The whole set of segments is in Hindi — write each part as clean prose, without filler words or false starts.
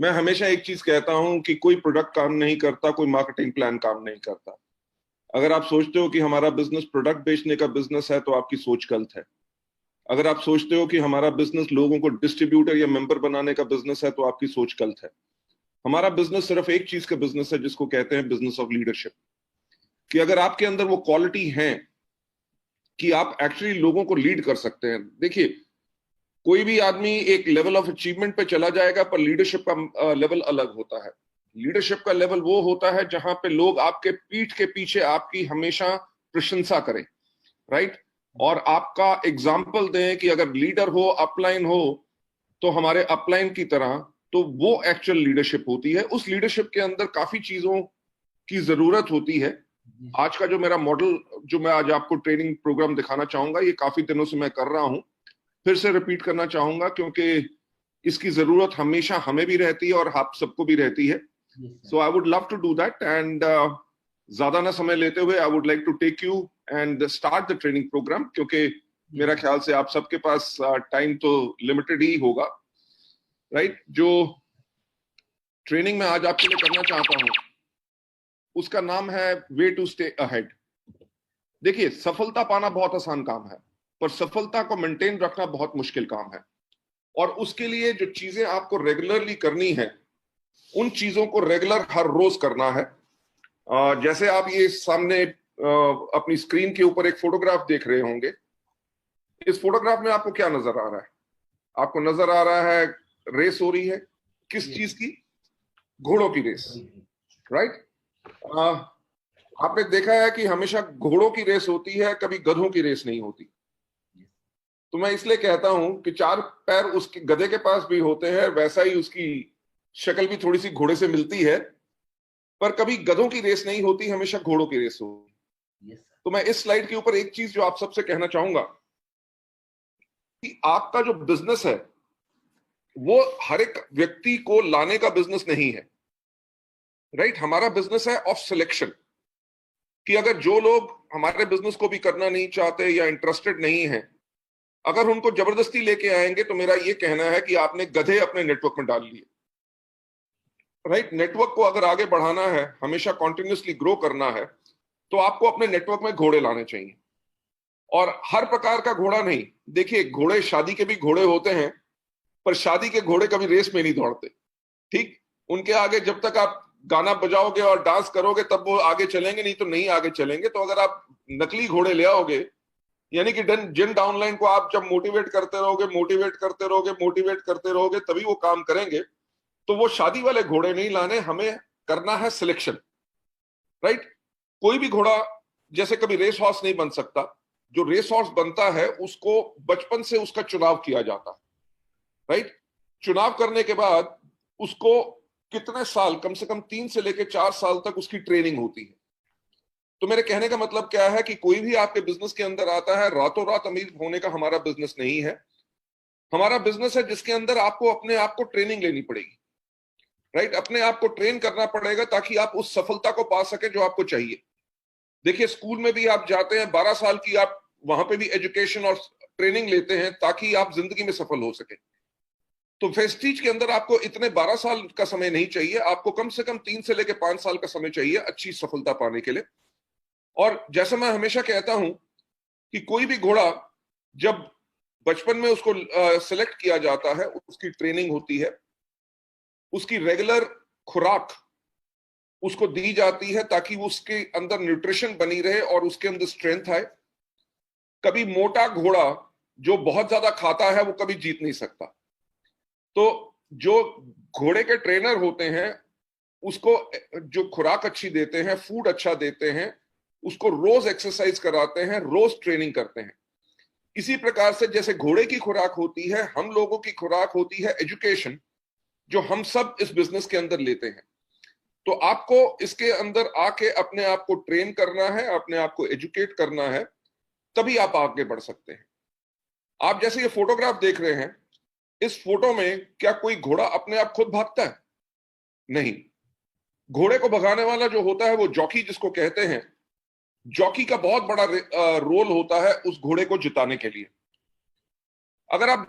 मैं हमेशा एक चीज कहता हूं कि कोई प्रोडक्ट काम नहीं करता, कोई मार्केटिंग प्लान काम नहीं करता। अगर आप सोचते हो कि हमारा बिजनेस प्रोडक्ट बेचने का बिजनेस है तो आपकी सोच गलत है। अगर आप सोचते हो कि हमारा बिजनेस लोगों को डिस्ट्रीब्यूटर या मेंबर बनाने का बिजनेस है तो आपकी सोच गलत है। हमारा बिजनेस सिर्फ एक चीज का बिजनेस है जिसको कहते हैं बिजनेस ऑफ लीडरशिप। कि अगर आपके अंदर वो क्वालिटी है कि आप एक्चुअली लोगों को लीड कर सकते हैं। देखिए, कोई भी आदमी एक लेवल ऑफ अचीवमेंट पे चला जाएगा, पर लीडरशिप का लेवल अलग होता है। लीडरशिप का लेवल वो होता है जहां पे लोग आपके पीठ के पीछे आपकी हमेशा प्रशंसा करें, राइट, और आपका एग्जाम्पल दें कि अगर लीडर हो, अपलाइन हो, तो हमारे अपलाइन की तरह। तो वो एक्चुअल लीडरशिप होती है। उस लीडरशिप के अंदर काफी चीजों की जरूरत होती है। आज का जो मेरा मॉडल, जो मैं आज आपको ट्रेनिंग प्रोग्राम दिखाना चाहूंगा, ये काफी दिनों से मैं कर रहा हूं, फिर से रिपीट करना चाहूंगा क्योंकि इसकी जरूरत हमेशा हमें भी रहती है और आप सबको भी रहती है। So I would love to do that and ज्यादा ना समय लेते हुए I would like to take you and start the training program, क्योंकि मेरा ख्याल से आप सबके पास टाइम तो लिमिटेड ही होगा, राइट। जो ट्रेनिंग में आज आपके लिए करना चाहता हूं उसका नाम है वे टू स्टे अहेड। देखिए, सफलता पाना बहुत आसान काम है, पर सफलता को मेंटेन रखना बहुत मुश्किल काम है। और उसके लिए जो चीजें आपको रेगुलरली करनी है, उन चीजों को रेगुलर हर रोज करना है। जैसे आप ये सामने अपनी स्क्रीन के ऊपर एक फोटोग्राफ देख रहे होंगे। इस फोटोग्राफ में आपको क्या नजर आ रहा है? आपको नजर आ रहा है रेस हो रही है। किस चीज की? घोड़ों की रेस, राइट। आपने देखा है कि हमेशा घोड़ों की रेस होती है, कभी गधों की रेस नहीं होती। तो मैं इसलिए कहता हूं कि चार पैर उसके गधे के पास भी होते हैं, वैसा ही उसकी शक्ल भी थोड़ी सी घोड़े से मिलती है, पर कभी गधों की रेस नहीं होती, हमेशा घोड़ों की रेस होती। तो मैं इस स्लाइड के ऊपर एक चीज जो आप सबसे कहना चाहूंगा कि आपका जो बिजनेस है वो हर एक व्यक्ति को लाने का बिजनेस नहीं है, राइट। हमारा बिजनेस है ऑफ सिलेक्शन। कि अगर जो लोग हमारे बिजनेस को भी करना नहीं चाहते या इंटरेस्टेड नहीं है, अगर उनको जबरदस्ती लेके आएंगे तो मेरा ये कहना है कि आपने गधे अपने नेटवर्क में डाल लिए, राइट। नेटवर्क को अगर आगे बढ़ाना है, हमेशा कॉन्टिन्यूसली ग्रो करना है, तो आपको अपने नेटवर्क में घोड़े लाने चाहिए। और हर प्रकार का घोड़ा नहीं। देखिए, घोड़े शादी के भी घोड़े होते हैं, पर शादी के घोड़े कभी रेस में नहीं दौड़ते, ठीक। उनके आगे जब तक आप गाना बजाओगे और डांस करोगे तब वो आगे चलेंगे, नहीं तो नहीं आगे चलेंगे। तो अगर आप नकली घोड़े ले आओगे, यानी कि जिन डाउनलाइन को आप जब मोटिवेट करते रहोगे, मोटिवेट करते रहोगे, मोटिवेट करते रहोगे, तभी वो काम करेंगे। तो वो शादी वाले घोड़े नहीं लाने, हमें करना है सिलेक्शन, राइट। कोई भी घोड़ा जैसे कभी रेस हॉर्स नहीं बन सकता। जो रेस हॉर्स बनता है उसको बचपन से उसका चुनाव किया जाता है, राइट। चुनाव करने के बाद उसको कितने साल, कम से कम 3 से लेकर 4 साल तक उसकी ट्रेनिंग होती है। तो मेरे कहने का मतलब क्या है कि कोई भी आपके बिजनेस के अंदर आता है, रातों रात अमीर होने का हमारा बिजनेस नहीं है। हमारा बिजनेस है जिसके अंदर आपको अपने आप को ट्रेनिंग लेनी पड़ेगी, राइट। अपने आप को ट्रेन करना पड़ेगा ताकि आप उस सफलता को पा सके जो आपको चाहिए। देखिए, स्कूल में भी आप जाते हैं, 12 साल की आप वहां पे भी एजुकेशन और ट्रेनिंग लेते हैं ताकि आप जिंदगी में सफल हो सके। तो वेस्टीज के अंदर आपको इतने 12 साल का समय नहीं चाहिए, आपको कम से कम 3 से लेकर 5 साल का समय चाहिए अच्छी सफलता पाने के लिए। और जैसा मैं हमेशा कहता हूं कि कोई भी घोड़ा जब बचपन में उसको सिलेक्ट किया जाता है, उसकी ट्रेनिंग होती है, उसकी रेगुलर खुराक उसको दी जाती है ताकि वो उसके अंदर न्यूट्रिशन बनी रहे और उसके अंदर स्ट्रेंथ आए। कभी मोटा घोड़ा जो बहुत ज्यादा खाता है वो कभी जीत नहीं सकता। तो जो घोड़े के ट्रेनर होते हैं उसको जो खुराक अच्छी देते हैं, फूड अच्छा देते हैं, उसको रोज एक्सरसाइज कराते हैं, रोज ट्रेनिंग करते हैं। इसी प्रकार से जैसे घोड़े की खुराक होती है, हम लोगों की खुराक होती है एजुकेशन, जो हम सब इस बिजनेस के अंदर लेते हैं। तो आपको इसके अंदर आके अपने आप को ट्रेन करना है, अपने आप को एजुकेट करना है, तभी आप आगे बढ़ सकते हैं। आप जैसे ये फोटोग्राफ देख रहे हैं, इस फोटो में क्या कोई घोड़ा अपने आप खुद भागता है? नहीं। घोड़े को भगाने वाला जो होता है वो जॉकी जिसको कहते हैं, जॉकी का बहुत बड़ा रोल होता है उस घोड़े को जिताने के लिए। अगर आप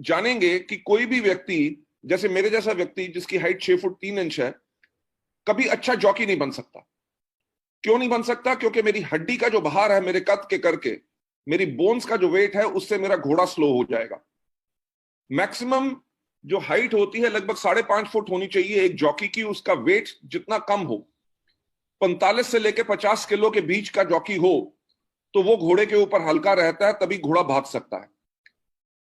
जानेंगे कि कोई भी व्यक्ति जैसे मेरे जैसा व्यक्ति जिसकी हाइट 6 फुट 3 इंच है, कभी अच्छा जॉकी नहीं बन सकता। क्यों नहीं बन सकता? क्योंकि मेरी हड्डी का जो भार है मेरे कद के करके, मेरी बोन्स का जो वेट है, उससे मेरा घोड़ा स्लो हो जाएगा। मैक्सिमम जो हाइट होती है लगभग 5.5 फुट होनी चाहिए एक जॉकी की। उसका वेट जितना कम हो, 45 से लेकर 50 किलो के बीच का जॉकी हो, तो वो घोड़े के ऊपर हल्का रहता है, तभी घोड़ा भाग सकता है।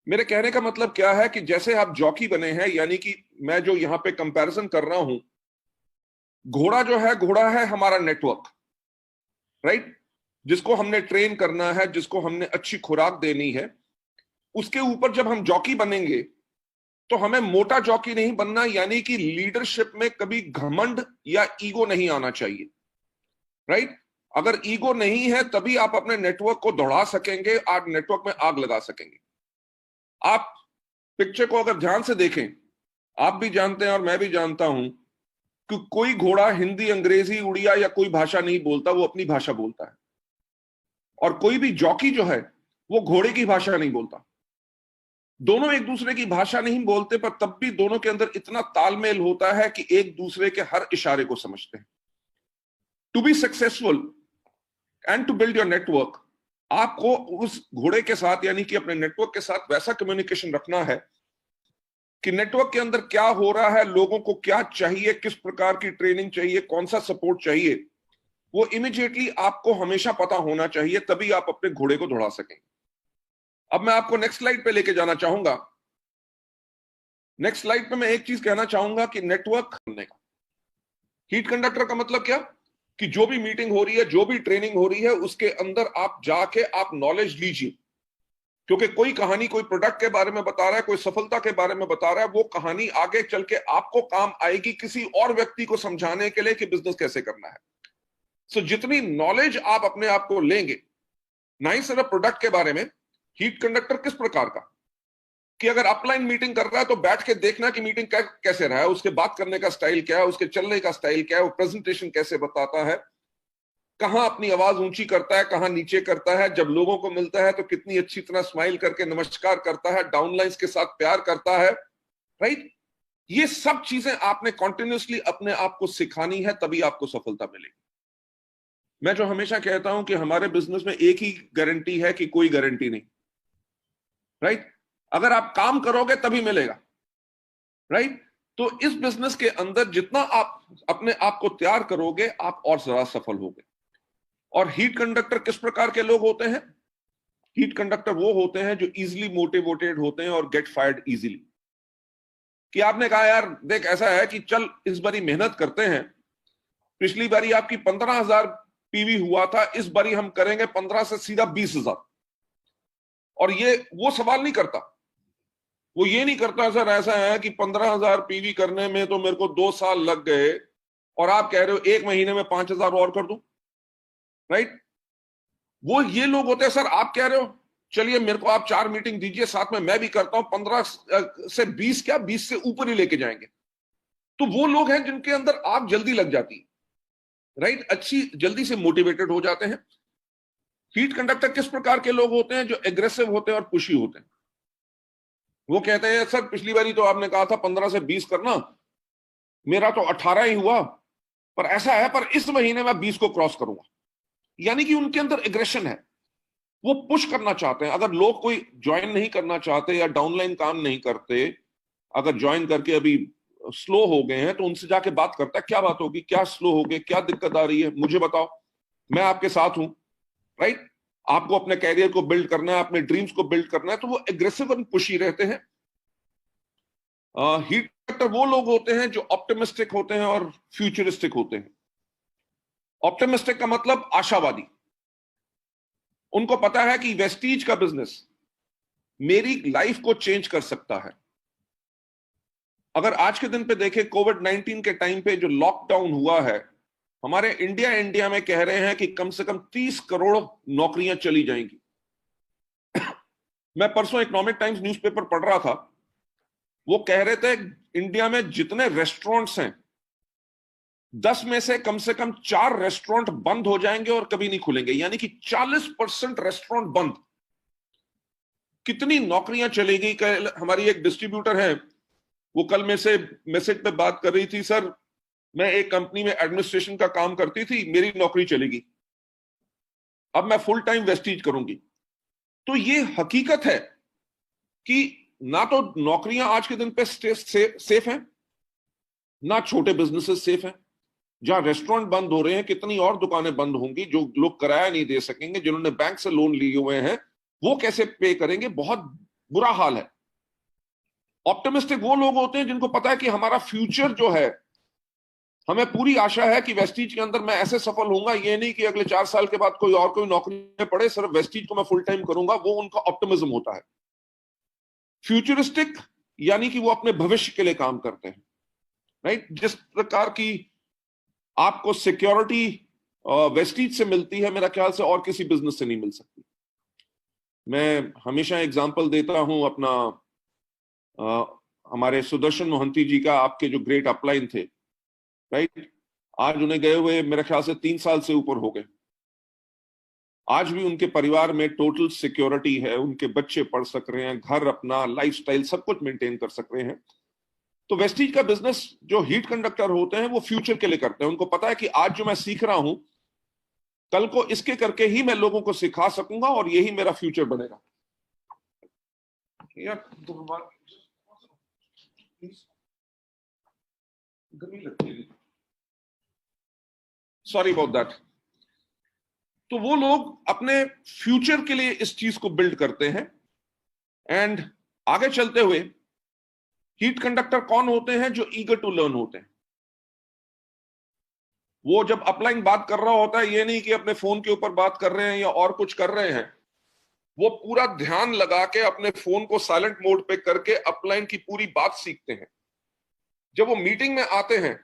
मेरे कहने का मतलब क्या है कि जैसे आप जॉकी बने हैं, यानी कि मैं जो यहां पे कंपैरिजन कर रहा हूं, घोड़ा जो है, घोड़ा है हमारा नेटवर्क, राइट, जिसको हमने ट्रेन करना है, जिसको हमने अच्छी खुराक देनी है। उसके ऊपर जब हम जॉकी बनेंगे तो हमें मोटा जॉकी नहीं बनना, यानी कि लीडरशिप में कभी घमंड या ईगो नहीं आना चाहिए, राइट। अगर ईगो नहीं है तभी आप अपने नेटवर्क को दौड़ा सकेंगे, आप नेटवर्क में आग लगा सकेंगे। आप पिक्चर को अगर ध्यान से देखें, आप भी जानते हैं और मैं भी जानता हूं कि कोई घोड़ा हिंदी, अंग्रेजी, उड़िया या कोई भाषा नहीं बोलता, वो अपनी भाषा बोलता है। और कोई भी जॉकी जो है वो घोड़े की भाषा नहीं बोलता। दोनों एक दूसरे की भाषा नहीं बोलते, पर तब भी दोनों के अंदर इतना तालमेल होता है कि एक दूसरे के हर इशारे को समझते हैं। To be successful and to build your network, आपको उस घोड़े के साथ, यानी कि अपने नेटवर्क के साथ वैसा कम्युनिकेशन रखना है कि नेटवर्क के अंदर क्या हो रहा है, लोगों को क्या चाहिए, किस प्रकार की ट्रेनिंग चाहिए, कौन सा सपोर्ट चाहिए, वो इमीडिएटली आपको हमेशा पता होना चाहिए, तभी आप अपने घोड़े को दौड़ा सकेंगे। अब मैं आपको नेक्स्ट स्लाइड पे लेके जाना चाहूंगा। नेक्स्ट स्लाइड पे मैं एक चीज कहना चाहूंगा कि नेटवर्क करने का, हीट कंडक्टर का मतलब क्या, कि जो भी मीटिंग हो रही है, जो भी ट्रेनिंग हो रही है, उसके अंदर आप जाके आप नॉलेज लीजिए। क्योंकि कोई कहानी कोई प्रोडक्ट के बारे में बता रहा है, कोई सफलता के बारे में बता रहा है, वो कहानी आगे चल के आपको काम आएगी किसी और व्यक्ति को समझाने के लिए कि बिजनेस कैसे करना है। सो जितनी नॉलेज आप अपने आप को लेंगे, ना ही सिर्फ प्रोडक्ट के बारे में, हीट कंडक्टर किस प्रकार का, कि अगर अपलाइन मीटिंग कर रहा है तो बैठ के देखना कि मीटिंग कैसे रहा है, उसके बात करने का स्टाइल क्या है, उसके चलने का स्टाइल क्या है, वो प्रेजेंटेशन कैसे बताता है, कहां अपनी आवाज ऊंची करता है, कहां नीचे करता है, जब लोगों को मिलता है तो कितनी अच्छी तरह स्माइल करके नमस्कार करता है, डाउनलाइंस के साथ प्यार करता है, राइट। ये सब चीजें आपने कॉन्टिन्यूसली अपने आप को सिखानी है, तभी आपको सफलता मिलेगी। मैं जो हमेशा कहता हूं कि हमारे बिजनेस में एक ही गारंटी है कि कोई गारंटी नहीं, राइट। अगर आप काम करोगे तभी मिलेगा, राइट। तो इस बिजनेस के अंदर जितना आप अपने आप को तैयार करोगे, आप और ज्यादा सफल होगे। और हीट कंडक्टर किस प्रकार के लोग होते हैं? हीट कंडक्टर वो होते हैं जो इजीली मोटिवेटेड होते हैं और गेट फायर्ड इजीली। कि आपने कहा यार देख ऐसा है कि चल इस बारी मेहनत करते हैं, पिछली बारी आपकी 15,000 पीवी हुआ था, इस बारी हम करेंगे 15 से सीधा 20,000। और ये वो सवाल नहीं करता, वो ये नहीं करता सर ऐसा है कि 15,000 पीवी करने में तो मेरे को 2 साल लग गए और आप कह रहे हो 1 महीने में 5,000 और कर दूं, राइट। वो ये लोग होते हैं, सर आप कह रहे हो चलिए मेरे को आप 4 मीटिंग दीजिए, साथ में मैं भी करता हूं, 15 से 20 क्या 20 से ऊपर ही लेके जाएंगे। तो वो लोग हैं जिनके अंदर आग जल्दी लग जाती है, राइट, अच्छी जल्दी से मोटिवेटेड हो जाते हैं। हीट कंडक्टर किस प्रकार के लोग होते हैं? जो एग्रेसिव होते हैं और पुशी होते हैं। वो कहते हैं सर पिछली बारी तो आपने कहा था 15 से 20 करना, मेरा तो 18 ही हुआ, पर ऐसा है पर इस महीने में 20 को क्रॉस करूंगा। यानी कि उनके अंदर एग्रेशन है, वो पुश करना चाहते हैं। अगर लोग कोई ज्वाइन नहीं करना चाहते या डाउनलाइन काम नहीं करते, अगर ज्वाइन करके अभी स्लो हो गए हैं, तो उनसे जाके बात करता है, क्या बात होगी, क्या स्लो हो गए, क्या दिक्कत आ रही है, मुझे बताओ, मैं आपके साथ हूं, राइट। आपको अपने कैरियर को बिल्ड करना है, अपने ड्रीम्स को बिल्ड करना है, तो वो एग्रेसिव और पुशी रहते हैं। हीट कंडक्टर वो लोग होते हैं जो ऑप्टिमिस्टिक होते हैं और फ्यूचरिस्टिक होते हैं। ऑप्टिमिस्टिक का मतलब आशावादी। उनको पता है कि वेस्टीज का बिजनेस मेरी लाइफ को चेंज कर सकता है। अगर आज के दिन पे देखें, कोविड-19 के टाइम पे जो लॉकडाउन हुआ है, हमारे इंडिया में कह रहे हैं कि कम से कम 30 करोड़ नौकरियां चली जाएंगी। मैं परसों इकोनॉमिक टाइम्स न्यूज़पेपर पढ़ रहा था, वो कह रहे थे इंडिया में जितने रेस्टोरेंट्स हैं, 10 में से कम 4 रेस्टोरेंट बंद हो जाएंगे और कभी नहीं खुलेंगे, यानी कि 40% रेस्टोरेंट बंद। कितनी नौकरियां चलेगी? हमारी एक डिस्ट्रीब्यूटर है, वो कल में से मैसेज पे बात कर रही थी, सर मैं एक कंपनी में एडमिनिस्ट्रेशन का काम करती थी, मेरी नौकरी चलेगी, अब मैं फुल टाइम वेस्टीज करूंगी। तो ये हकीकत है कि ना तो नौकरियां आज के दिन पे सेफ हैं, ना छोटे बिजनेसेस सेफ हैं। जहां रेस्टोरेंट बंद हो रहे हैं, कितनी और दुकानें बंद होंगी, जो लोग किराया नहीं दे सकेंगे, जिन्होंने बैंक से लोन लिए हुए हैं, वो कैसे पे करेंगे? बहुत बुरा हाल है। ऑप्टिमिस्टिक वो लोग होते हैं जिनको पता है कि हमारा फ्यूचर जो है, हमें पूरी आशा है कि वेस्टीज के अंदर मैं ऐसे सफल होऊंगा, ये नहीं कि अगले 4 साल के बाद कोई नौकरी में पड़े, सिर्फ वेस्टीज को मैं फुल टाइम करूंगा। वो उनका ऑप्टिमिज्म होता है। फ्यूचरिस्टिक यानी कि वो अपने भविष्य के लिए काम करते हैं, राइट? जिस प्रकार की आपको सिक्योरिटी वेस्टीज से मिलती है, मेरा ख्याल से और किसी बिजनेस से नहीं मिल सकती। मैं हमेशा एग्जांपल देता हूं अपना, हमारे सुदर्शन मोहंती जी का, आपके जो ग्रेट अपलाइन थे, राइट? आज उन्हें गए हुए मेरे ख्याल से 3 साल से ऊपर हो गए। आज भी उनके परिवार में टोटल सिक्योरिटी है, उनके बच्चे पढ़ सक रहे हैं, घर, अपना लाइफस्टाइल सब कुछ मेंटेन कर सक रहे हैं। तो वेस्टीज का बिजनेस, जो हीट कंडक्टर होते हैं, वो फ्यूचर के लिए करते हैं। उनको पता है कि आज जो मैं सीख रहा हूं, कल को इसके करके ही मैं लोगों को सिखा सकूंगा और यही मेरा फ्यूचर बनेगा। यार सॉरी अबाउट दैट। तो वो लोग अपने फ्यूचर के लिए इस चीज को बिल्ड करते हैं। एंड आगे चलते हुए हीट कंडक्टर कौन होते हैं? जो ईगर टू लर्न होते हैं। वो जब अपलाइन बात कर रहा होता है, ये नहीं कि अपने फोन के ऊपर बात कर रहे हैं या और कुछ कर रहे हैं, वो पूरा ध्यान लगा के अपने फोन को साइलेंट मोड पे करके अपलाइन की पूरी बात सीखते हैं। जब वो मीटिंग में आते हैं,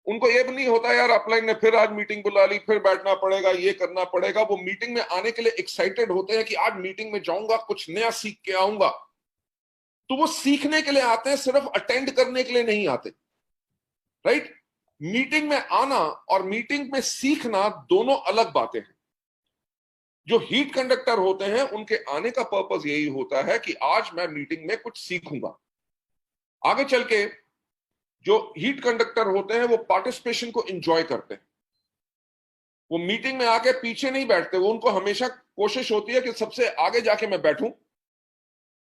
उनको ये भी नहीं होता यार अपलाइन ने फिर आज मीटिंग बुला ली, फिर बैठना पड़ेगा, ये करना पड़ेगा। वो मीटिंग में आने के लिए एक्साइटेड होते हैं कि आज मीटिंग में जाऊंगा, कुछ नया सीख के आऊंगा। तो वो सीखने के लिए आते हैं, सिर्फ अटेंड करने के लिए नहीं आते, राइट? मीटिंग में आना और मीटिंग में सीखना दोनों अलग बातें हैं। जो हीट कंडक्टर होते हैं, उनके आने का पर्पस यही होता है कि आज मैं मीटिंग में कुछ सीखूंगा। आगे चल के जो हीट कंडक्टर होते हैं, वो पार्टिसिपेशन को एंजॉय करते हैं। वो मीटिंग में आके पीछे नहीं बैठते, वो उनको हमेशा कोशिश होती है कि सबसे आगे जाके मैं बैठूं।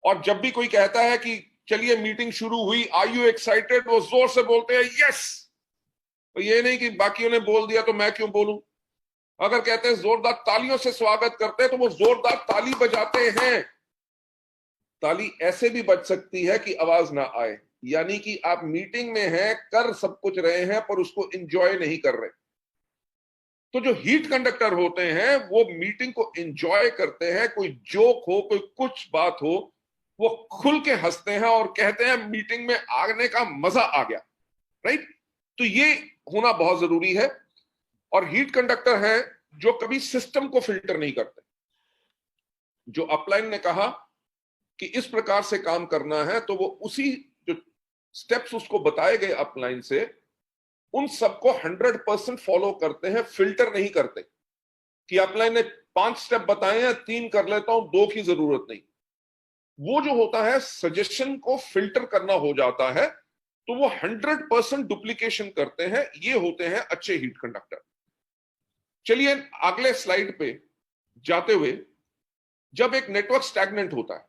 और जब भी कोई कहता है कि चलिए मीटिंग शुरू हुई, आर यू एक्साइटेड, वो जोर से बोलते हैं यस। तो ये नहीं कि बाकियों ने बोल दिया तो मैं क्यों बोलूं। अगर कहते हैं जोरदार तालियों से स्वागत करते हैं, तो वो जोरदार ताली बजाते हैं। ताली ऐसे भी बज सकती है कि आवाज ना आए, यानी कि आप मीटिंग में हैं, कर सब कुछ रहे हैं, पर उसको एंजॉय नहीं कर रहे। तो जो हीट कंडक्टर होते हैं, वो मीटिंग को एंजॉय करते हैं। कोई जोक हो, कोई कुछ बात हो, वो खुल के हंसते हैं और कहते हैं मीटिंग में आने का मजा आ गया, राइट? तो ये होना बहुत जरूरी है। और हीट कंडक्टर है जो कभी सिस्टम को फिल्टर नहीं करते। जो अपलाइन ने कहा कि इस प्रकार से काम करना है, तो वो उसी जो स्टेप्स उसको बताए गए अपलाइन से, उन सबको 100% फॉलो करते हैं, फिल्टर नहीं करते कि अपलाइन ने 5 स्टेप बताए हैं, 3 कर लेता हूं, 2 की जरूरत नहीं। वो जो होता है, सजेशन को फिल्टर करना हो जाता है, तो वो 100% डुप्लीकेशन करते हैं। ये होते हैं अच्छे हीट कंडक्टर। चलिए अगले स्लाइड पे जाते हुए, जब एक नेटवर्क स्टैग्नेंट होता है,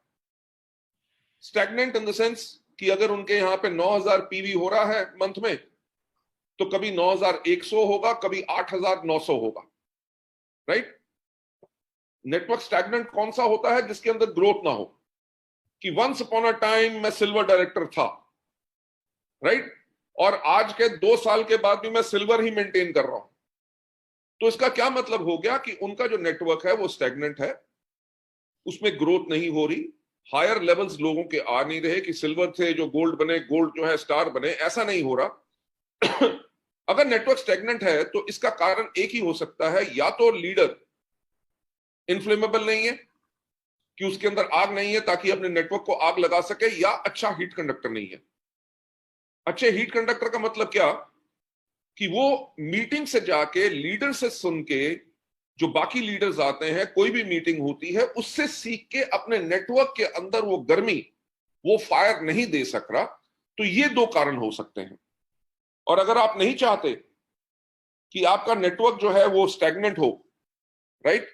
स्टैग्नेंट इन द सेंस कि अगर उनके यहां पे 9000 पीवी हो रहा है मंथ में, तो कभी 9100 होगा, कभी 8900 होगा, राइट? नेटवर्क स्टैग्नेंट कौन सा होता है? जिसके अंदर ग्रोथ ना हो, कि वंस अपॉन अ टाइम मैं सिल्वर डायरेक्टर था, राइट? और आज के 2 साल के बाद भी मैं सिल्वर ही मेंटेन कर रहा हूं। तो इसका क्या मतलब हो गया कि उनका जो नेटवर्क है वो स्टैग्नेंट है, उसमें ग्रोथ नहीं हो रही, हायर लेवल्स लोगों के आ नहीं रहे कि सिल्वर थे जो गोल्ड बने, गोल्ड जो है स्टार बने, ऐसा नहीं हो रहा। अगर नेटवर्क स्टैग्नेंट है तो इसका कारण एक ही हो सकता है, या तो लीडर इनफ्लेमेबल नहीं है कि उसके अंदर आग नहीं है ताकि अपने नेटवर्क को आग लगा सके, या अच्छा हीट कंडक्टर नहीं है। अच्छे हीट कंडक्टर का मतलब क्या? कि वो मीटिंग से जाके लीडर से सुन के, जो बाकी लीडर्स आते हैं, कोई भी मीटिंग होती है, उससे सीख के अपने नेटवर्क के अंदर वो गर्मी, वो फायर नहीं दे सक रहा। तो ये दो कारण हो सकते हैं। और अगर आप नहीं चाहते कि आपका नेटवर्क जो है वो स्टैग्नेंट हो, राइट,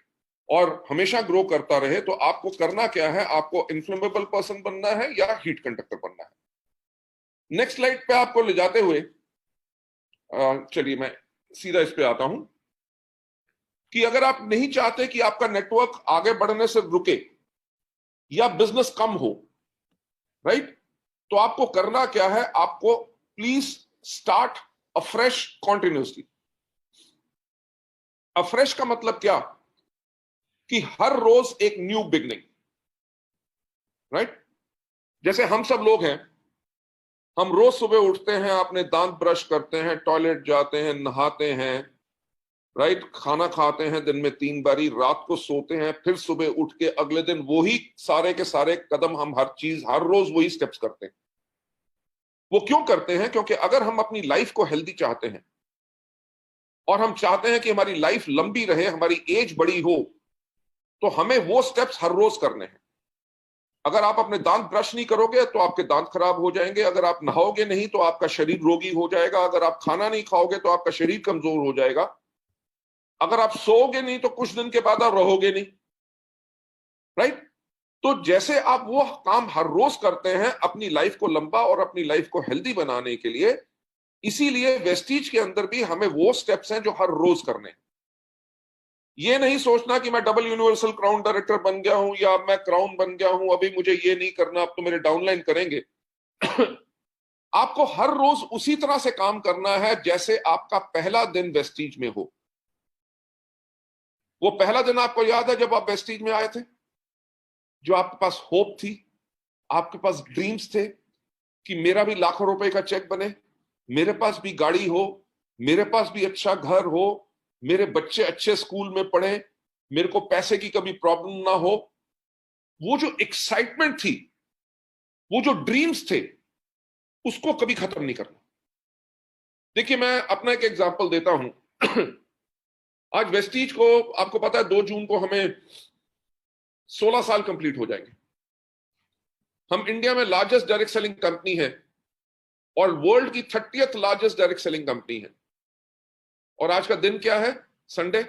और हमेशा ग्रो करता रहे, तो आपको करना क्या है, आपको इन्फ्लेमेबल पर्सन बनना है या हीट कंडक्टर बनना है। नेक्स्ट स्लाइड पे आपको ले जाते हुए चलिए मैं सीधा इस पे आता हूं कि अगर आप नहीं चाहते कि आपका नेटवर्क आगे बढ़ने से रुके या बिजनेस कम हो, राइट, तो आपको करना क्या है, आपको please start afresh continuously. Afresh का मतलब क्या, कि हर रोज एक न्यू बिगनिंग, राइट। जैसे हम सब लोग हैं, हम रोज सुबह उठते हैं, अपने दांत ब्रश करते हैं, टॉयलेट जाते हैं, नहाते हैं, राइट, खाना खाते हैं दिन में 3 बारी, रात को सोते हैं, फिर सुबह उठ के अगले दिन वही सारे के सारे कदम, हम हर चीज हर रोज वही स्टेप्स करते हैं। वो क्यों करते हैं, क्योंकि अगर हम अपनी लाइफ को हेल्दी चाहते हैं और हम चाहते हैं कि हमारी लाइफ लंबी रहे, हमारी एज बड़ी हो, तो हमें वो स्टेप्स हर रोज करने हैं। अगर आप अपने दांत ब्रश नहीं करोगे तो आपके दांत खराब हो जाएंगे, अगर आप नहाओगे नहीं तो आपका शरीर रोगी हो जाएगा, अगर आप खाना नहीं खाओगे तो आपका शरीर कमजोर हो जाएगा, अगर आप सोओगे नहीं तो कुछ दिन के बाद आप रहोगे नहीं, राइट। तो जैसे आप वो काम हर रोज करते हैं अपनी लाइफ को लंबा और अपनी लाइफ को हेल्दी बनाने के लिए, इसीलिए वेस्टीज के अंदर भी हमें वो स्टेप्स हैं जो हर रोज करने हैं। ये नहीं सोचना कि मैं डबल यूनिवर्सल क्राउन डायरेक्टर बन गया हूं या मैं क्राउन बन गया हूं, अभी मुझे ये नहीं करना, अब तो मेरे डाउनलाइन करेंगे। आपको हर रोज उसी तरह से काम करना है जैसे आपका पहला दिन वेस्टीज में हो। वो पहला दिन आपको याद है जब आप वेस्टीज में आए थे, जो आपके पास होप थी, आपके पास ड्रीम्स थे कि मेरा भी लाखों रुपए का चेक बने, मेरे पास भी गाड़ी हो, मेरे पास भी अच्छा घर हो, मेरे बच्चे अच्छे स्कूल में पढ़े, मेरे को पैसे की कभी प्रॉब्लम ना हो। वो जो एक्साइटमेंट थी, वो जो ड्रीम्स थे, उसको कभी खत्म नहीं करना। देखिए मैं अपना एक एग्जांपल देता हूं। आज वेस्टीज को, आपको पता है 2 जून को हमें 16 साल कंप्लीट हो जाएंगे। हम इंडिया में लार्जेस्ट डायरेक्ट सेलिंग कंपनी है और वर्ल्ड की 30th largest direct selling company है। और आज का दिन क्या है, संडे,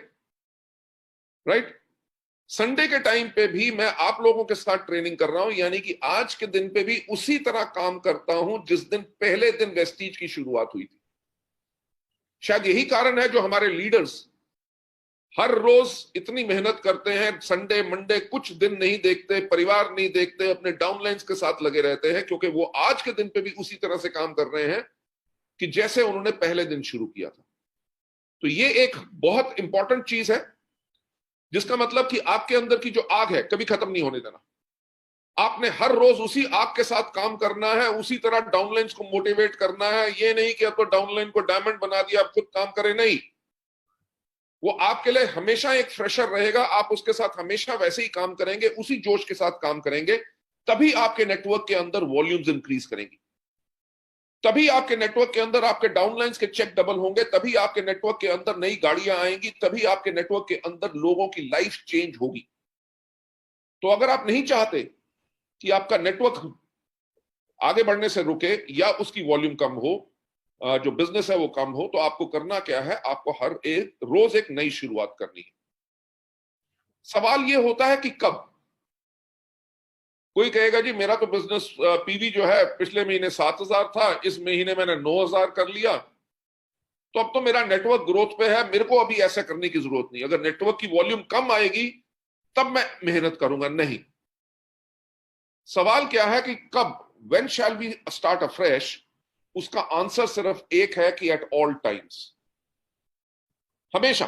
राइट। संडे के टाइम पे भी मैं आप लोगों के साथ ट्रेनिंग कर रहा हूं, यानी कि आज के दिन पे भी उसी तरह काम करता हूं जिस दिन पहले दिन वेस्टीज की शुरुआत हुई थी। शायद यही कारण है जो हमारे लीडर्स हर रोज इतनी मेहनत करते हैं, संडे मंडे कुछ दिन नहीं देखते, परिवार नहीं देखते, अपने डाउनलाइंस के साथ लगे रहते हैं, क्योंकि वो आज के दिन पे भी उसी तरह से काम कर रहे हैं कि जैसे उन्होंने पहले दिन शुरू किया था। तो ये एक बहुत इंपॉर्टेंट चीज है, जिसका मतलब कि आपके अंदर की जो आग है कभी खत्म नहीं होने देना। आपने हर रोज उसी आग के साथ काम करना है, उसी तरह डाउनलाइंस को मोटिवेट करना है। ये नहीं कि अब तो डाउनलाइन को डायमंड बना दिया, आप खुद काम करें, नहीं। वो आपके लिए हमेशा एक फ्रेशर रहेगा, आप उसके साथ हमेशा वैसे ही काम करेंगे, उसी जोश के साथ काम करेंगे, तभी आपके नेटवर्क के अंदर वॉल्यूम्स इंक्रीज करेंगी, तभी आपके नेटवर्क के अंदर आपके डाउनलाइंस के चेक डबल होंगे, तभी आपके नेटवर्क के अंदर नई गाड़ियां आएंगी, तभी आपके नेटवर्क के अंदर लोगों की लाइफ चेंज होगी। तो अगर आप नहीं चाहते कि आपका नेटवर्क आगे बढ़ने से रुके या उसकी वॉल्यूम कम हो, जो बिजनेस है वो कम हो, तो आपको करना क्या है, आपको हर एक रोज एक नई शुरुआत करनी है। सवाल ये होता है कि कब। कोई कहेगा जी मेरा तो बिजनेस पीवी जो है पिछले महीने 7,000 था, इस महीने मैंने 9,000 कर लिया, तो अब तो मेरा नेटवर्क ग्रोथ पे है, मेरे को अभी ऐसा करने की जरूरत नहीं। अगर नेटवर्क की वॉल्यूम कम आएगी तब मैं मेहनत करूंगा, नहीं। सवाल क्या है कि कब, when shall we start afresh. उसका आंसर सिर्फ एक है कि एट ऑल टाइम्स, हमेशा,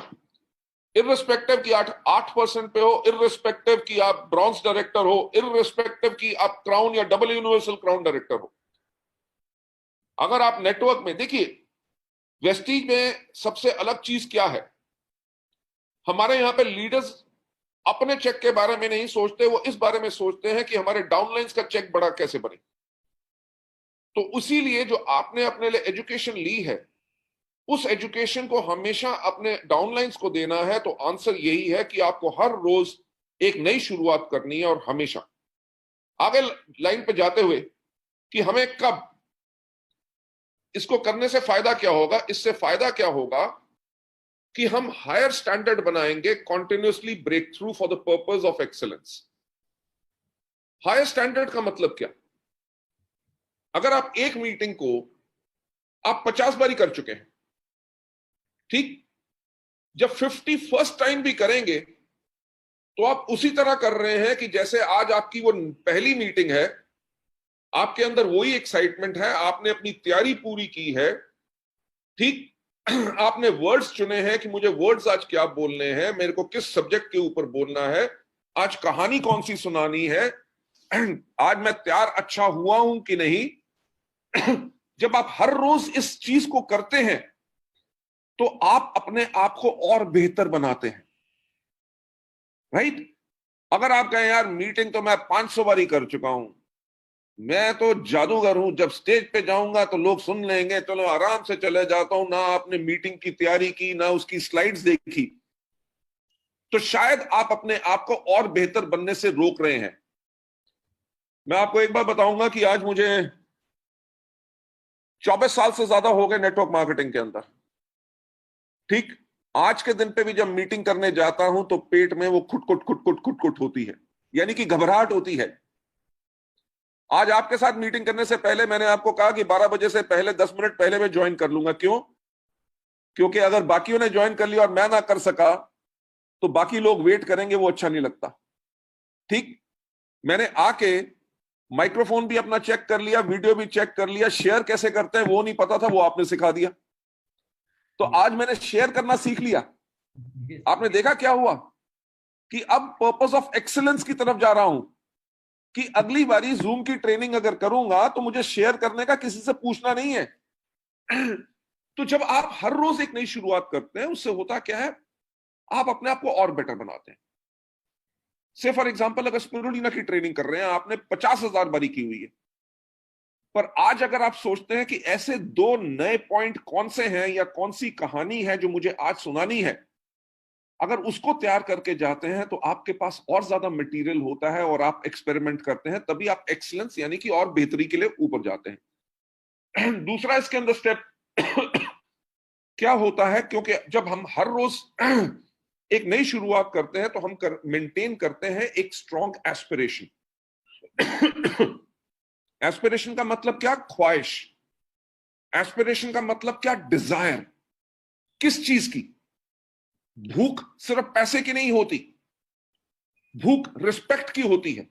इररिस्पेक्टिव कि 8% पे हो, इररिस्पेक्टिव कि आप ब्रॉन्ज डायरेक्टर हो, इररिस्पेक्टिव कि आप क्राउन या डबल यूनिवर्सल क्राउन डायरेक्टर हो। अगर आप नेटवर्क में देखिए, वेस्टीज में सबसे अलग चीज क्या है, हमारे यहां पे लीडर्स अपने चेक के बारे में नहीं सोचते, वो इस बारे में सोचते हैं कि हमारे डाउनलाइंस का चेक बड़ा कैसे बने। तो उसीलिए जो आपने अपने लिए एजुकेशन ली है, उस एजुकेशन को हमेशा अपने डाउनलाइंस को देना है। तो आंसर यही है कि आपको हर रोज एक नई शुरुआत करनी है। और हमेशा आगे लाइन पे जाते हुए कि हमें कब, इसको करने से फायदा क्या होगा? इससे फायदा क्या होगा कि हम हायर स्टैंडर्ड बनाएंगे, continuously break through for the purpose of excellence. Higher standard का मतलब क्या? अगर आप एक मीटिंग को आप 50 बारी कर चुके हैं, ठीक, जब 51st टाइम भी करेंगे तो आप उसी तरह कर रहे हैं कि जैसे आज आपकी वो पहली मीटिंग है, आपके अंदर वही एक्साइटमेंट है, आपने अपनी तैयारी पूरी की है, ठीक, आपने वर्ड्स चुने हैं कि मुझे वर्ड्स आज क्या बोलने हैं, मेरे को किस सब्जेक्ट के ऊपर बोलना है, आज कहानी कौन सी सुनानी है, आज मैं तैयार अच्छा हुआ हूं कि नहीं। जब आप हर रोज इस चीज को करते हैं तो आप अपने आप को और बेहतर बनाते हैं, राइट? अगर आप कहें यार मीटिंग तो मैं 500 बारी कर चुका हूं, मैं तो जादूगर हूं, जब स्टेज पे जाऊंगा तो लोग सुन लेंगे, चलो आराम से चले जाता हूं, ना आपने मीटिंग की तैयारी की, ना उसकी स्लाइड्स देखी, तो शायद आप अपने आप को और बेहतर बनने से रोक रहे हैं। मैं आपको एक बार बताऊंगा कि आज मुझे 24 साल से ज्यादा हो गए नेटवर्क मार्केटिंग के अंदर, ठीक। आज के दिन पे भी जब मीटिंग करने जाता हूं तो पेट में वो खुटखुट खुटखुट खुटखुट होती है, यानी कि घबराहट होती है। आज आपके साथ मीटिंग करने से पहले मैंने आपको कहा कि 12 बजे से पहले 10 मिनट पहले मैं ज्वाइन कर लूंगा। क्यों? क्योंकि अगर बाकियों ने ज्वाइन कर लिया और मैं ना कर सका तो बाकी लोग वेट करेंगे, वो अच्छा नहीं लगता, ठीक। मैंने आके माइक्रोफोन भी अपना चेक कर लिया, वीडियो भी चेक कर लिया, शेयर कैसे करते हैं वो नहीं पता था, वो आपने सिखा दिया। तो आज मैंने शेयर करना सीख लिया। आपने देखा क्या हुआ कि अब पर्पस ऑफ एक्सीलेंस की तरफ जा रहा हूं कि अगली बारी जूम की ट्रेनिंग अगर करूंगा तो मुझे शेयर करने का किसी से पूछना नहीं है। तो जब आप हर रोज एक नई शुरुआत करते हैं, उससे होता क्या है, आप अपने आप को और बेटर बनाते हैं। से फॉर एग्जांपल अगर स्पिरुलिना की ट्रेनिंग कर रहे हैं, आपने 50,000 बारी की हुई है, पर आज अगर आप सोचते हैं कि ऐसे 2 नए पॉइंट कौन से हैं या कौन सी कहानी है जो मुझे आज सुनानी है, अगर उसको तैयार करके जाते हैं तो आपके पास और ज्यादा मटेरियल होता है और आप एक्सपेरिमेंट करते हैं, तभी आप एक्सीलेंस यानी कि और बेहतरी के लिए ऊपर जाते हैं। दूसरा इसके अंदर स्टेप क्या होता है, क्योंकि जब हम हर रोज एक नई शुरुआत करते हैं तो हम मेंटेन करते हैं एक स्ट्रॉन्ग एस्पिरेशन। एस्पिरेशन का मतलब क्या? ख्वाहिश। एस्पिरेशन का मतलब क्या? डिजायर। किस चीज की? भूख सिर्फ पैसे की नहीं होती, भूख रिस्पेक्ट की होती है।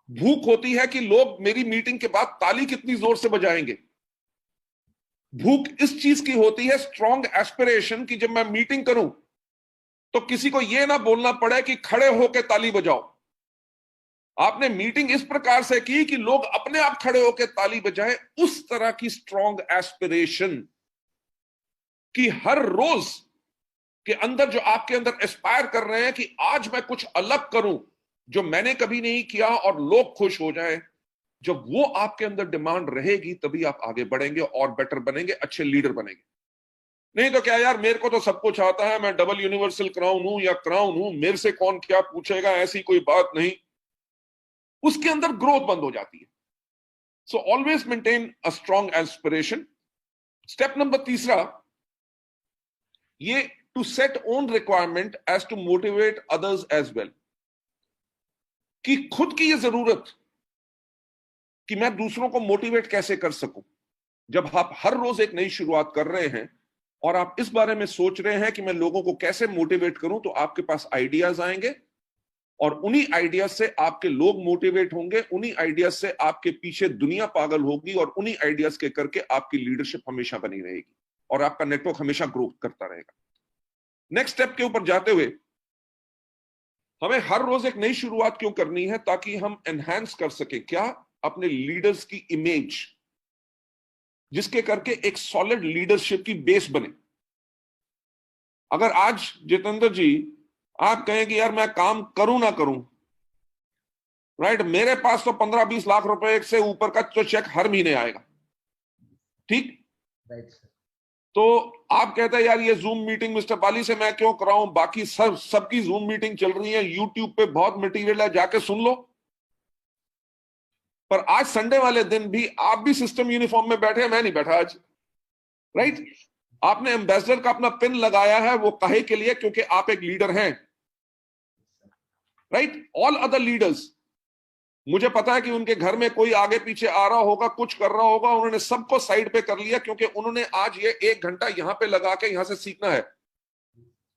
भूख होती है कि लोग मेरी मीटिंग के बाद ताली कितनी जोर से बजाएंगे। भूख इस चीज की होती है, स्ट्रॉन्ग एस्पिरेशन, कि जब मैं मीटिंग करूं तो किसी को यह ना बोलना पड़े कि खड़े होकर ताली बजाओ। आपने मीटिंग इस प्रकार से की कि लोग अपने आप खड़े होकर ताली बजाएं। उस तरह की स्ट्रॉन्ग एस्पिरेशन कि हर रोज के अंदर जो आपके अंदर एस्पायर कर रहे हैं कि आज मैं कुछ अलग करूं जो मैंने कभी नहीं किया और लोग खुश हो जाएं। जब वो आपके अंदर डिमांड रहेगी तभी आप आगे बढ़ेंगे और बेटर बनेंगे, अच्छे लीडर बनेंगे। नहीं तो क्या यार, मेरे को तो सब कुछ आता है, मैं डबल यूनिवर्सल क्राउन हूं या क्राउन हूं, मेरे से कौन क्या पूछेगा, ऐसी कोई बात नहीं। उसके अंदर ग्रोथ बंद हो जाती है। So always maintain a strong aspiration. Step number तीसरा, ये to set own requirement as to motivate others as well, कि खुद की ये जरूरत कि मैं दूसरों को मोटिवेट कैसे कर सकूं। जब आप हर रोज एक नई शुरुआत कर रहे हैं और आप इस बारे में सोच रहे हैं कि मैं लोगों को कैसे मोटिवेट करूं, तो आपके पास आइडियाज आएंगे और उन्हीं आइडियाज से आपके लोग मोटिवेट होंगे, उन्हीं आइडियाज से आपके पीछे दुनिया पागल होगी और उन्हीं आइडियाज के करके आपकी लीडरशिप हमेशा बनी रहेगी और आपका नेटवर्क हमेशा ग्रो करता रहेगा। नेक्स्ट स्टेप के ऊपर जाते हुए, हमें हर रोज एक नई शुरुआत क्यों करनी है? ताकि हम एनहांस कर सके क्या? अपने लीडर्स की इमेज, जिसके करके एक सॉलिड लीडरशिप की बेस बने। अगर आज जितेंद्र जी आप कहें कि यार मैं काम करूं ना करूं, राइट, मेरे पास तो 15-20 लाख रुपए से ऊपर का तो चेक हर महीने आएगा, ठीक, राइट। तो आप कहते हैं यार ये जूम मीटिंग मिस्टर पाली से मैं क्यों कराऊं, बाकी सबकी जूम मीटिंग चल रही है, यूट्यूब पे बहुत मटेरियल है, जाके सुन लो। पर आज संडे वाले दिन भी आप भी सिस्टम यूनिफॉर्म में बैठे हैं, मैं नहीं बैठा आज, राइट? आपने एम्बेसडर का अपना पिन लगाया है, वो काहे के लिए? क्योंकि आप एक लीडर हैं, राइट? ऑल अदर लीडर्स, मुझे पता है कि उनके घर में कोई आगे पीछे आ रहा होगा, कुछ कर रहा होगा, उन्होंने सबको साइड पे कर लिया क्योंकि उन्होंने आज ये 1 घंटा यहां पे लगा के यहां से सीखना है।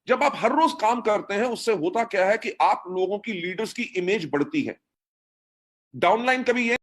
जब आप हर रोज काम करते हैं, उससे होता क्या है कि आप लोगों की, लीडर्स की इमेज बढ़ती है। डाउनलाइन कभी ये